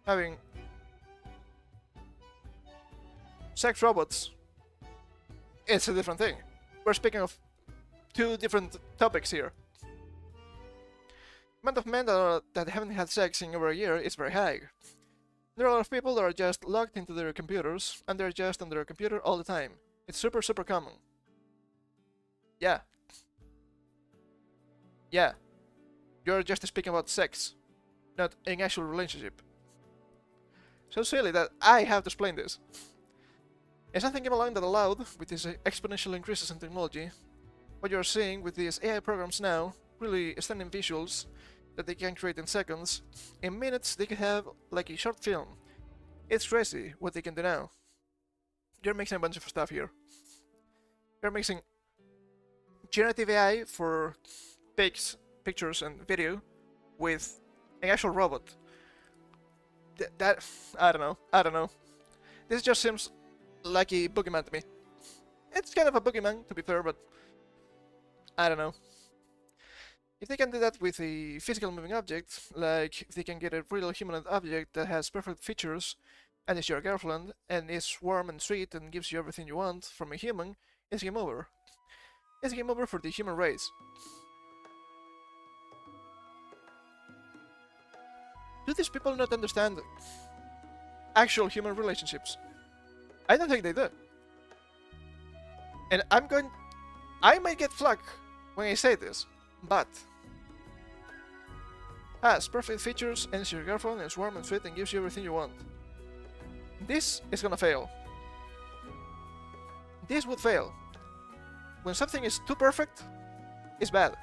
Having sex robots, it's a different thing. We're speaking of two different topics here. The amount of men that haven't had sex in over a year is very high. There are a lot of people that are just logged into their computers, and they're just on their computer all the time. It's super common. Yeah. Yeah. You're just speaking about sex, not an actual relationship. So silly that I have to explain this. And something came along that allowed, with these exponential increases in technology, what you're seeing with these AI programs now, really stunning visuals that they can create in seconds. In minutes, they can have like a short film. It's crazy what they can do now. You're mixing a bunch of stuff here. You're mixing generative AI for pictures and video with an actual robot. I don't know. This just seems like a boogeyman to me. It's kind of a boogeyman, to be fair, but I don't know. If they can do that with a physical moving object, like if they can get a real humanoid object that has perfect features and is your girlfriend and is warm and sweet and gives you everything you want from a human, it's game over. It's game over for the human race. Do these people not understand actual human relationships? I don't think they do. And I might get flack when I say this, but has perfect features and is your girlfriend and is warm and sweet and gives you everything you want. This is gonna fail. This would fail. When something is too perfect, it's bad.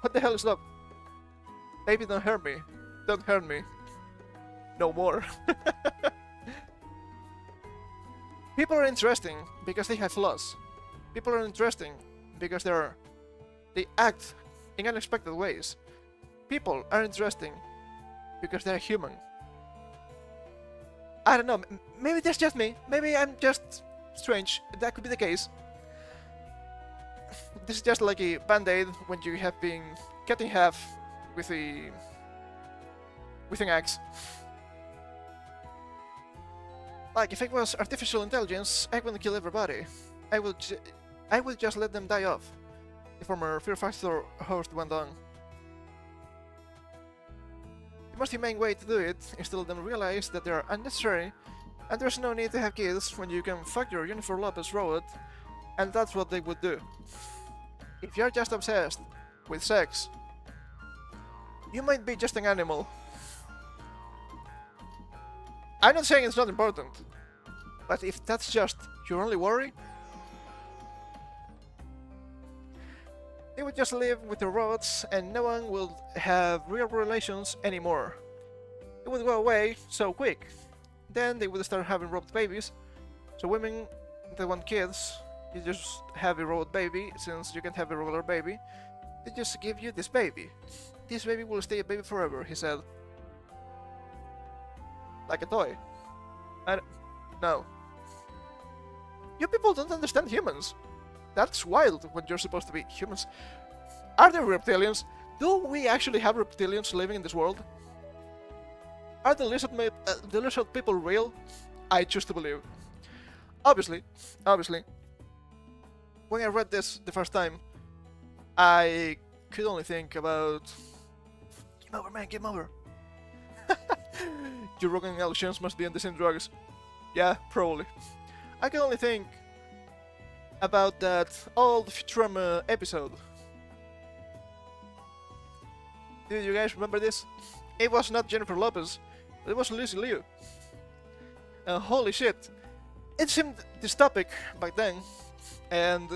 What the hell is love? Baby, don't hurt me. Don't hurt me. No more. People are interesting because they have flaws. People are interesting because they act in unexpected ways. People are interesting because they're human. I don't know, maybe that's just me. Maybe I'm just strange. That could be the case. This is just like a band-aid when you have been cut in half with an axe. Like, if it was artificial intelligence, I wouldn't kill everybody. I would just let them die off. The former Fear Factor host went on. The most humane way to do it is to let them realize that they are unnecessary, and there's no need to have kids when you can fuck your Unifor Lopez robot, and that's what they would do. If you're just obsessed with sex, you might be just an animal. I'm not saying it's not important, but if that's just your only worry, they would just live with the robots and no one will have real relations anymore. It would go away so quick. Then they would start having robot babies. So women that want kids, you just have a robot baby, since you can't have a regular baby. They just give you this baby. This baby will stay a baby forever, he said. Like a toy. No. You people don't understand humans. That's wild when you're supposed to be humans. Are there reptilians? Do we actually have reptilians living in this world? Are the lizard people real? I choose to believe. Obviously, obviously. When I read this the first time, I could only think about game over, man, game over. Joe Rogan and Alex Jones must be on the same drugs. Yeah, probably. I can only think about that old Futurama episode. Do you guys remember this? It was not Jennifer Lopez, but it was Lucy Liu. And holy shit, it seemed dystopic back then, and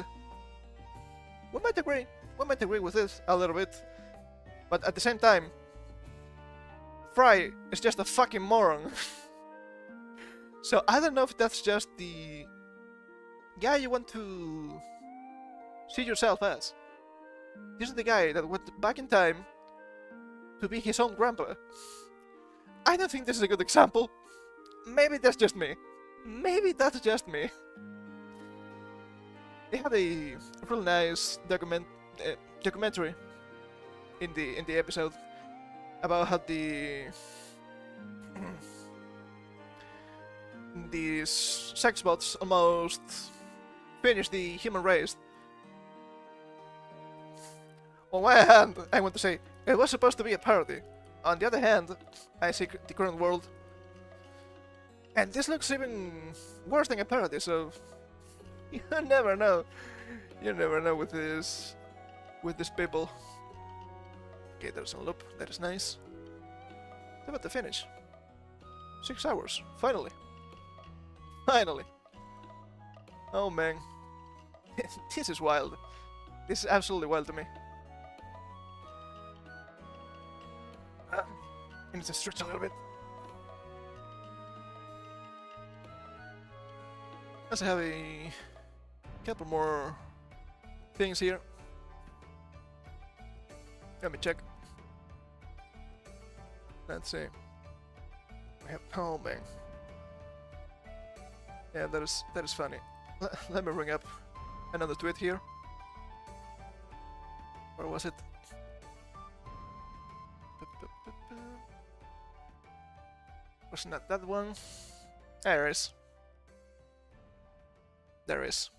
we might agree with this a little bit, but at the same time, Fry is just a fucking moron. So I don't know if that's just the guy you want to see yourself as. This is the guy that went back in time to be his own grandpa. I don't think this is a good example. Maybe that's just me. Maybe that's just me. They had a really nice documentary in the episode about how these sex bots almost finished the human race. On one hand, I want to say it was supposed to be a parody. On the other hand, I see the current world, and this looks even worse than a parody. So you never know. You never know with these people. Okay, there's a loop. That is nice. How about the finish? 6 hours. Finally. Finally. Oh man. This is wild. This is absolutely wild to me. I need to stretch a little bit. Let's have a couple more things here. Let me check. Let's see. We have, oh man. Yeah, that is funny. Let me bring up another tweet here. Where was it? Was not that one? There is. There is.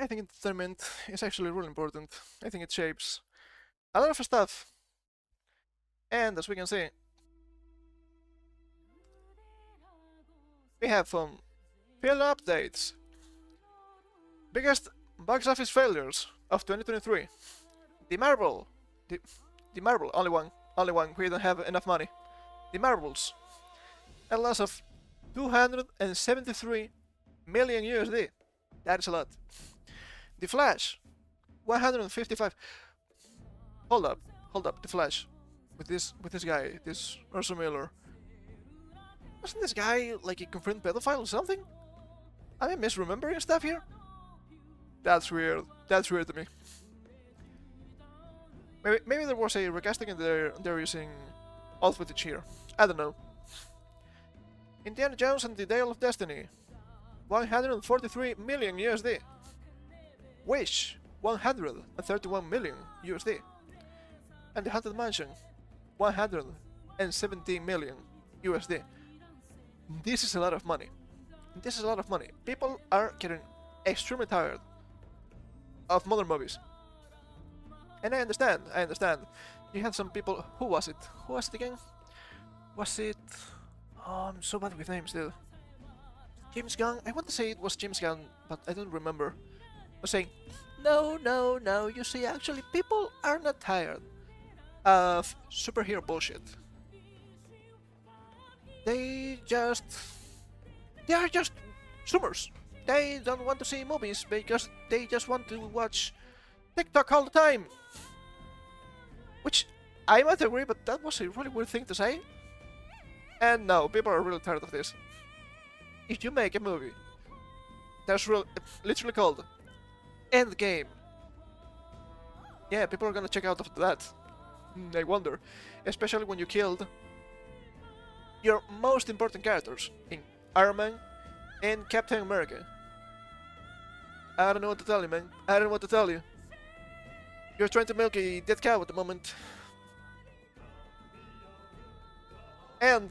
I think entertainment is actually really important. I think it shapes a lot of stuff. And as we can see, we have some film updates. Biggest box office failures of 2023. The Marvel, only one. We don't have enough money. The Marvels, a loss of 273 million USD. That is a lot. The Flash, 155. Hold up. The Flash, with this guy, this Ursa Miller. Wasn't this guy like a confirmed pedophile or something? Am I misremembering stuff here? That's weird. That's weird to me. Maybe there was a recasting and they're using old footage here. I don't know. Indiana Jones and the Dial of Destiny, 143 million USD. Wish, 131 million USD. And the Haunted Mansion, 117 million USD. This is a lot of money. This is a lot of money. People are getting extremely tired of modern movies. And I understand. You had some people. Who was it? Who was it again? Was it? Oh, I'm so bad with names, dude. James Gunn? I want to say it was James Gunn, but I don't remember. Was saying, no. You see, actually, people are not tired of superhero bullshit. They are just zoomers. They don't want to see movies because they just want to watch TikTok all the time. Which I might agree, but that was a really weird thing to say. And no, people are really tired of this. If you make a movie that's literally called Endgame, yeah, people are gonna check out of that. I wonder, especially when you killed your most important characters in Iron Man and Captain America. I don't know what to tell you, man. I don't know what to tell you. You're trying to milk a dead cow at the moment. And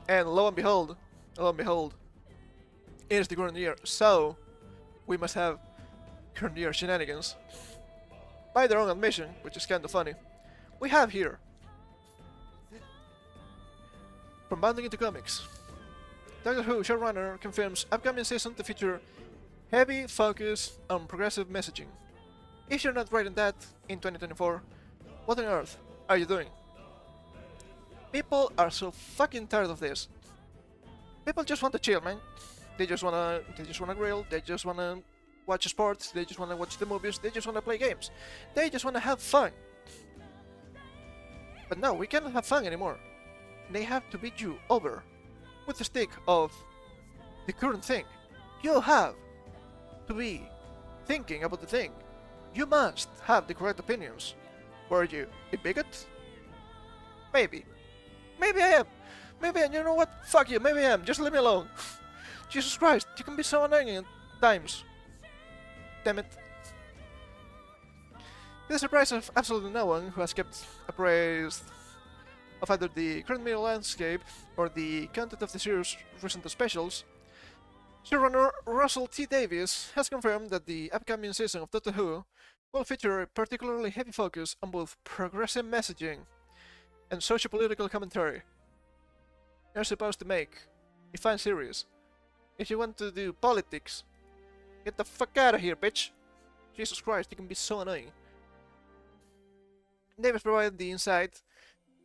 And lo and behold, it is the current year, so we must have current year shenanigans. By their own admission, which is kinda funny, we have here, from bounding into comics, Doctor Who showrunner confirms upcoming season to feature heavy focus on progressive messaging. If you're not writing that in 2024, what on earth are you doing? People are so fucking tired of this. People just want to chill, man. They just wanna grill, they just wanna watch sports, they just wanna watch the movies, they just wanna play games. They just wanna have fun. But no, we cannot have fun anymore. They have to beat you over with the stick of the current thing. You have to be thinking about the thing. You must have the correct opinions. Were you a bigot? Maybe. Maybe I am. Maybe, and you know what? Fuck you, maybe I am. Just leave me alone. Jesus Christ, you can be so annoying at times. Damn it. To the surprise of absolutely no one who has kept appraised of either the current media landscape or the content of the series' recent specials, showrunner Russell T. Davies has confirmed that the upcoming season of Doctor Who will feature a particularly heavy focus on both progressive messaging and socio-political commentary. You're supposed to make a fun series. If you want to do politics, get the fuck out of here, bitch! Jesus Christ, you can be so annoying. Davies provided the insight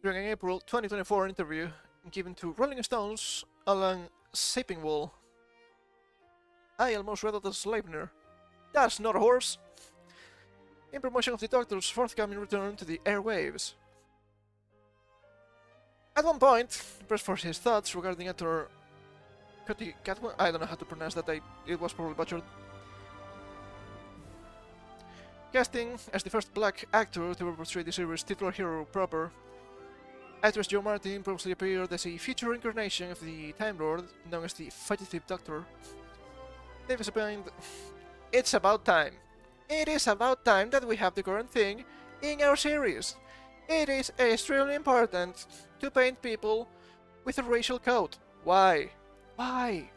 during an April 2024 interview given to Rolling Stones along Saping Wall. I almost read it as Leibniz. That's not a horse! In promotion of the Doctor's forthcoming return to the airwaves. At one point, pressed for his thoughts regarding actor Cody Catwan, I don't know how to pronounce that, it was probably butchered. Casting as the first black actor to ever portray the series' titular hero proper, actress Jo Martin previously appeared as a future incarnation of the Time Lord, known as the Fugitive Doctor. Davis opined, "It's about time. It is about time that we have the current thing in our series. It is extremely important to paint people with a racial code. Why? Why?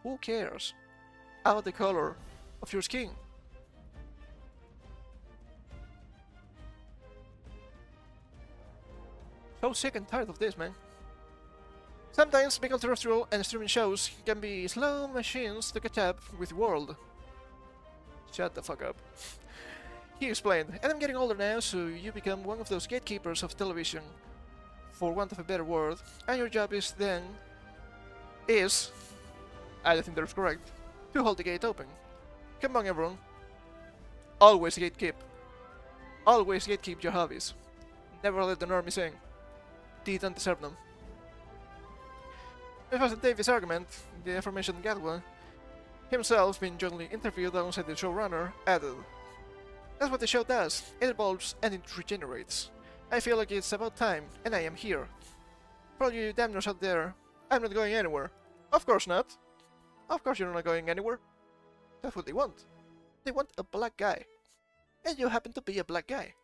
Who cares about the color of your skin?" So sick and tired of this, man. Sometimes big terrestrial and streaming shows can be slow machines to catch up with the world. Shut the fuck up. He explained, "And I'm getting older now, so you become one of those gatekeepers of television, for want of a better word, and your job is I don't think that's correct, to hold the gate open. Come on, everyone. Always gatekeep. Always gatekeep your hobbies. Never let the normies in. They don't deserve them." This wasn't Davies' argument. The aforementioned Gatwa, himself being jointly interviewed alongside the showrunner, added, "That's what the show does. It evolves and it regenerates. I feel like it's about time, and I am here. For all you damners out there, I'm not going anywhere." Of course not. Of course you're not going anywhere. That's what they want. They want a black guy. And you happen to be a black guy.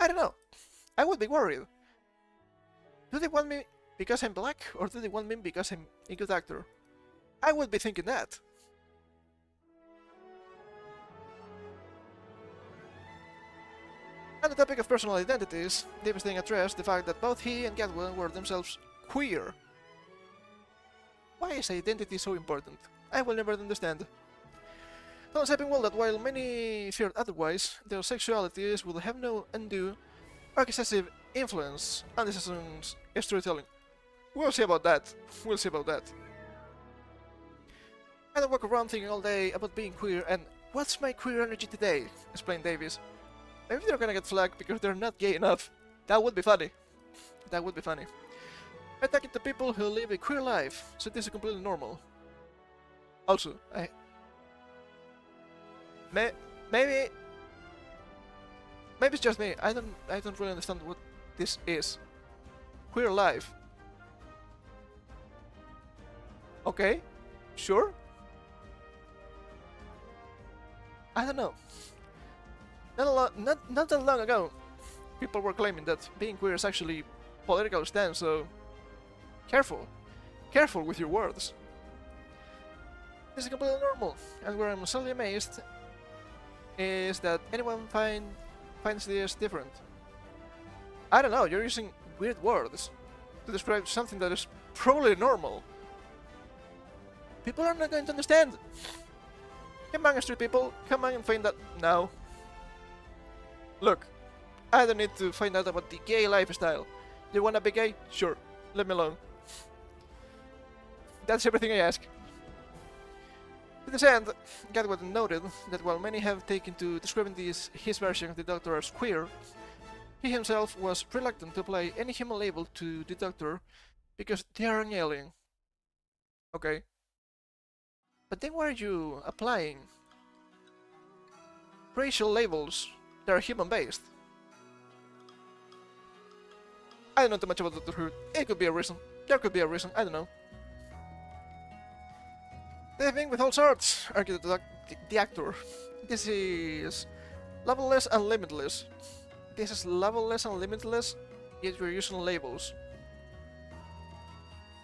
I don't know. I would be worried. Do they want me because I'm black, or do they want me because I'm a good actor? I would be thinking that. On the topic of personal identities, Davis then addressed the fact that both he and Gatwa were themselves queer. Why is identity so important? I will never understand. Concepting well that while many feared otherwise, their sexualities will have no undue or excessive influence on the season's storytelling. We'll see about that. We'll see about that. I don't walk around thinking all day about being queer and what's my queer energy today, explained Davies. Maybe they're gonna get flagged because they're not gay enough. That would be funny. That would be funny. I'm talking to people who live a queer life, so this is completely normal. Also, maybe it's just me. I don't really understand what this is. Queer life. Okay, sure. I don't know. Not that long ago, people were claiming that being queer is actually political stance, so Careful. Careful with your words. This is completely normal, and where I'm slightly amazed is that anyone finds this different. I don't know, you're using weird words to describe something that is probably normal. People are not going to understand. Come on, street people, come on and find out now. Look, I don't need to find out about the gay lifestyle. You wanna be gay? Sure, let me alone. That's everything I ask. To this end, Gadwin noted that while many have taken to describing his version of the Doctor as queer, he himself was reluctant to apply any human label to the Doctor because they are an alien. Okay. But then why are you applying racial labels that are human-based? I don't know too much about Doctor Who. It could be a reason. There could be a reason. I don't know. They think with all sorts, argued the actor. This is level-less and limitless. This is level-less and limitless, yet we're using labels.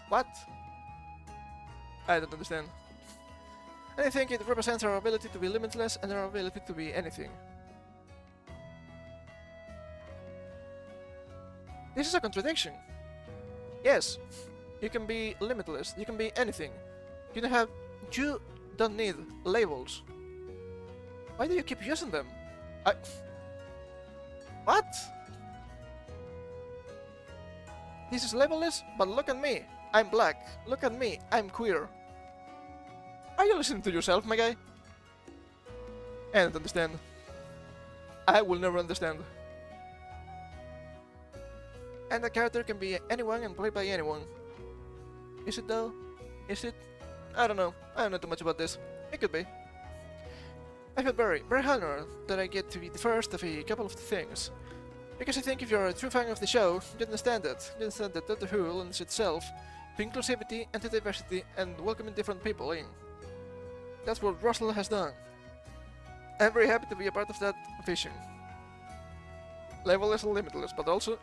What? I don't understand. And I think it represents our ability to be limitless and our ability to be anything. This is a contradiction. Yes, you can be limitless, you can be anything. You don't need labels. Why do you keep using them? What? This is labelless, but look at me. I'm black. Look at me. I'm queer. Are you listening to yourself, my guy? I don't understand. I will never understand. And the character can be anyone and played by anyone. Is it though? Is it? I don't know. I don't know too much about this. It could be. I feel very honored that I get to be the first of a couple of things. Because I think if you're a true fan of the show, you understand it. You understand that Doctor Who lends itself to inclusivity and to diversity and welcoming different people in. That's what Russell has done. I'm very happy to be a part of that vision. Labelless and limitless, but also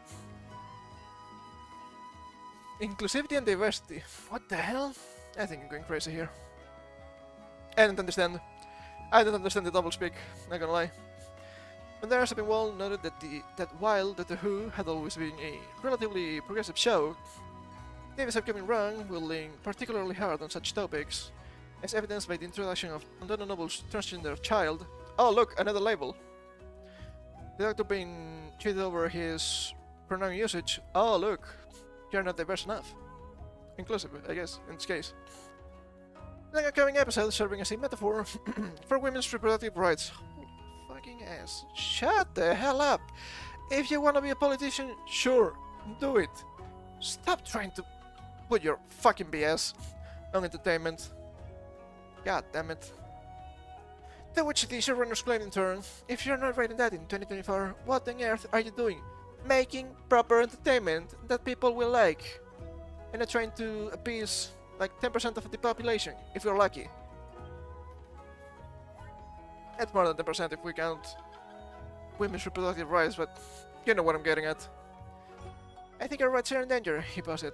inclusivity and diversity. What the hell? I think I'm going crazy here. I don't understand. I don't understand the doublespeak, not gonna lie. But there has been well noted that while Doctor Who had always been a relatively progressive show, David's upcoming run will lean particularly hard on such topics, as evidenced by the introduction of Antonio Noble's transgender child. Oh look, another label! The Doctor being cheated over his pronoun usage. Oh look, you're not diverse enough. Inclusive, I guess, in this case. The upcoming episode serving as a metaphor for women's reproductive rights. Oh, fucking ass. Shut the hell up! If you wanna be a politician, sure, do it. Stop trying to put your fucking BS on entertainment. God damn it. To which the showrunners claimed in turn, if you're not writing that in 2024, what on earth are you doing? Making proper entertainment that people will like. And not trying to appease like 10% of the population, if you're lucky. It's more than 10% if we count women's reproductive rights, but you know what I'm getting at. I think our rights are in danger, he posted.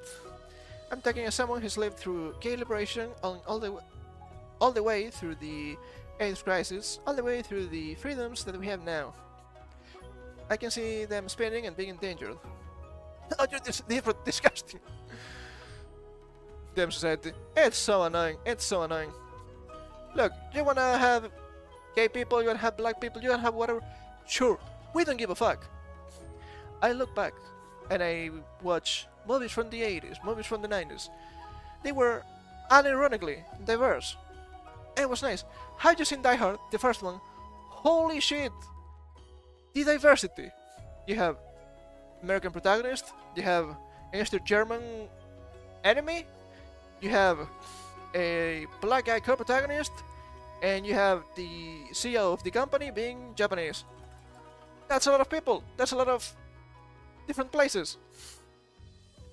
I'm talking as someone who's lived through gay liberation all the way through the AIDS crisis, all the way through the freedoms that we have now. I can see them spinning and being endangered. Oh, you're disgusting. Damn society. It's so annoying. It's so annoying. Look, you wanna have gay people, you wanna have black people, you wanna have whatever. Sure, we don't give a fuck. I look back and I watch movies from the 80s, movies from the 90s. They were unironically diverse. It was nice. Have you seen Die Hard, the first one? Holy shit! The diversity. You have American protagonist, you have an Eastern German enemy, you have a black guy co-protagonist, and you have the CEO of the company being Japanese. That's a lot of people. That's a lot of different places.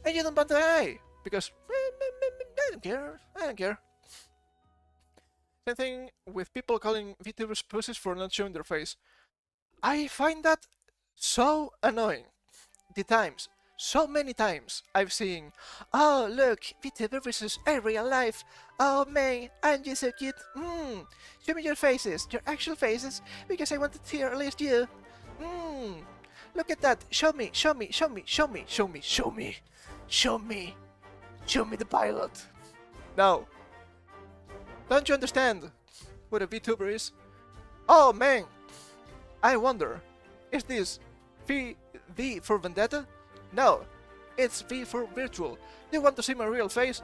And you don't bat an eye, because I don't care. I don't care. Same thing with people calling VTubers pussies for not showing their face. I find that so annoying. The times. So many times I've seen, oh look, vtuber versus a real life. Oh man, aren't you so cute? Show me your faces, your actual faces, because I want to hear at least you. Look at that. Show me, show me, show me, show me, show me, show me, show me, show me the pilot. No. Don't you understand what a VTuber is? Oh man, I wonder, is this V for Vendetta? No, it's V for virtual. Do you want to see my real face?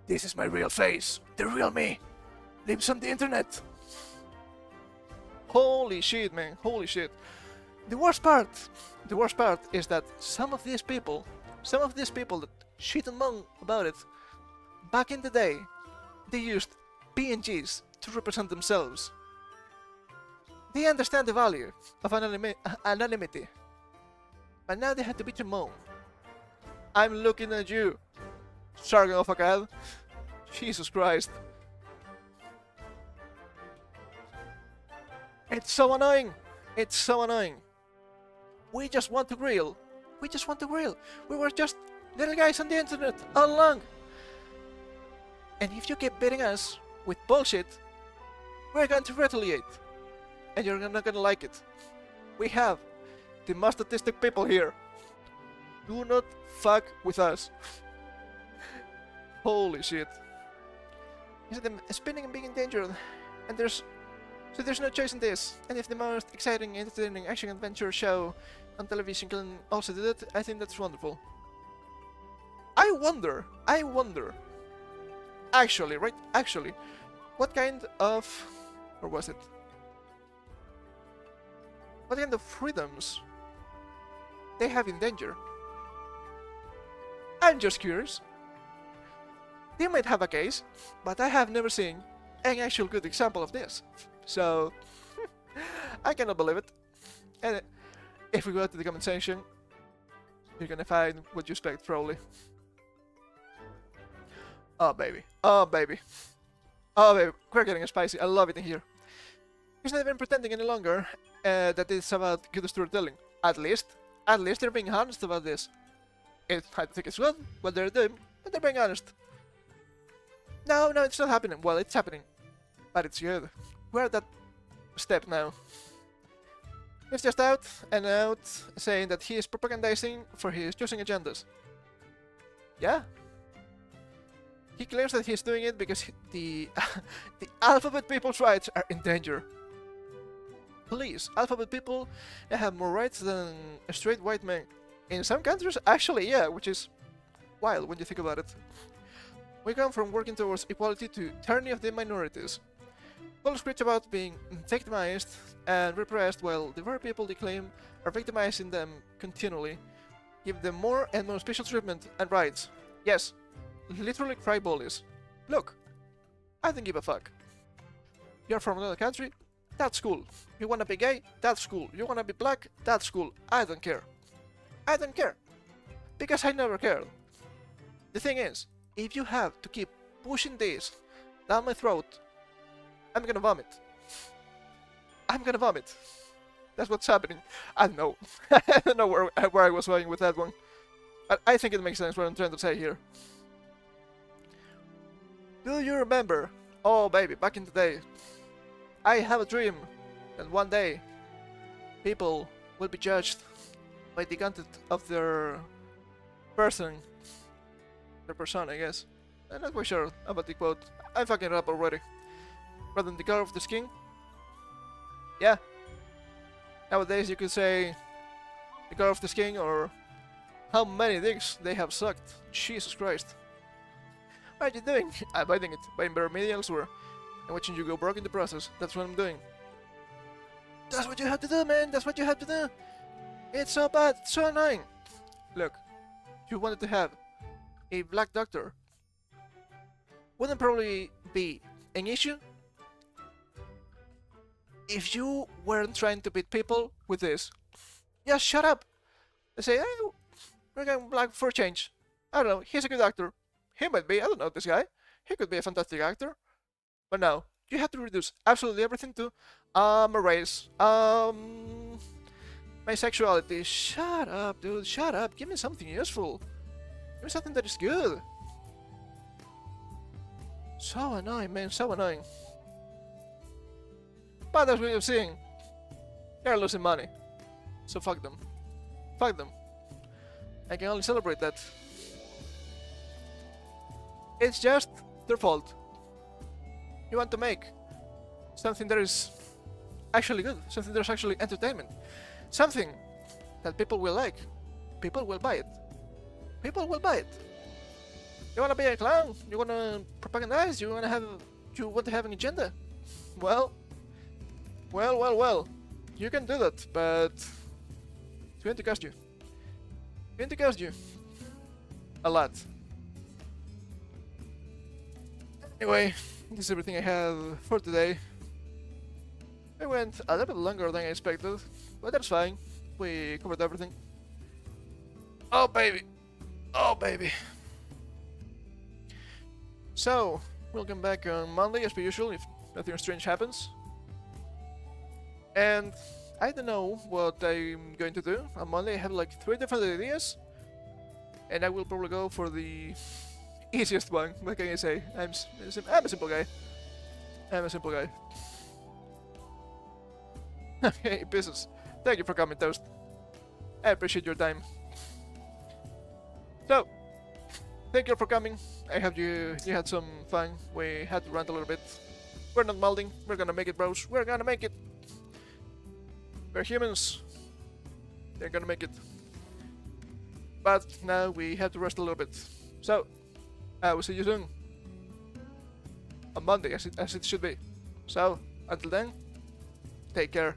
This is my real face, the real me. Lives on the internet. Holy shit, man, holy shit. The worst part is that some of these people that shit and moan about it, back in the day, they used PNGs to represent themselves. They understand the value of anonymity, but now they have to bitch and moan. I'm looking at you, Sargon of Akkad. Jesus Christ. It's so annoying. It's so annoying. We just want to grill. We just want to grill. We were just little guys on the internet all along. And if you keep beating us with bullshit, we're going to retaliate. And you're not gonna like it. We have the most autistic people here. Do not fuck with us. Holy shit. Is it spinning and being endangered? And there's no choice in this. And if the most exciting, entertaining action adventure show on television can also do that, I think that's wonderful. I wonder, actually, what kind of, or was it? What kind of freedoms they have in danger? I'm just curious. They might have a case, but I have never seen an actual good example of this. So, I cannot believe it. And if we go to the comment section, you're gonna find what you expect, probably. Oh baby, oh baby, oh baby, we're getting spicy. I love it in here. He's not even pretending any longer that it's about good storytelling. At least they're being honest about this. I think it's good what they're doing, but they're being honest. No, it's not happening. Well, it's happening, but it's good. We're at that step now. He's just out and out saying that he is propagandizing for his choosing agendas. Yeah. He claims that he's doing it because the alphabet people's rights are in danger. Please, alphabet people have more rights than a straight white man. In some countries, actually, yeah, which is wild when you think about it. We come from working towards equality to tyranny of the minorities. People screech about being victimized and repressed while the very people they claim are victimizing them continually. Give them more and more special treatment and rights. Yes, literally cry bullies. Look, I don't give a fuck. You're from another country? That's cool. You wanna be gay? That's cool. You wanna be black? That's cool. I don't care. I don't care. Because I never cared. The thing is, if you have to keep pushing this down my throat, I'm gonna vomit. I'm gonna vomit. That's what's happening. I don't know. I don't know where I was going with that one. But I think it makes sense what I'm trying to say here. Do you remember? Oh baby, back in the day. I have a dream that one day people will be judged by the content of their person. Their persona, I guess. I'm not quite sure about the quote. I'm fucking it up already. Rather than the color of the skin. Yeah. Nowadays you could say the color of the skin or how many dicks they have sucked. Jesus Christ. What are you doing? I'm biting it. Buying better media elsewhere. And watching you go broke in the process. That's what I'm doing. That's what you have to do, man. That's what you have to do. It's so bad. It's so annoying. Look. You wanted to have a black doctor. Wouldn't probably be an issue if you weren't trying to beat people with this. Just shut up. They say, oh, we're going black for a change. I don't know, he's a good actor. He might be, I don't know this guy. He could be a fantastic actor. But no, you have to reduce absolutely everything to a race. My sexuality. Shut up, dude. Shut up. Give me something useful. Give me something that is good. So annoying, man. So annoying. But as we have seen, they're losing money. So fuck them. Fuck them. I can only celebrate that. It's just their fault. You want to make something that is actually good, something that is actually entertainment, something that people will like. People will buy it. People will buy it. You wanna be a clown? You wanna propagandize? You want to have an agenda? Well. You can do that, but it's going to cost you. It's going to cost you a lot. Anyway, this is everything I have for today. I went a little bit longer than I expected, but that's fine. We covered everything. Oh baby! Oh baby! So, we'll come back on Monday as per usual if nothing strange happens. And I don't know what I'm going to do. On Monday I have like 3 different ideas. And I will probably go for the easiest one. What can I say? I'm a simple guy. I'm a simple guy. Hey, business. Thank you for coming, Toast. I appreciate your time. So, thank you for coming. I hope you had some fun. We had to rant a little bit. We're not molding. We're gonna make it, bros. We're gonna make it. We're humans. They're gonna make it. But now we have to rest a little bit. So, I will see you soon. On Monday, as it should be. So, until then, take care.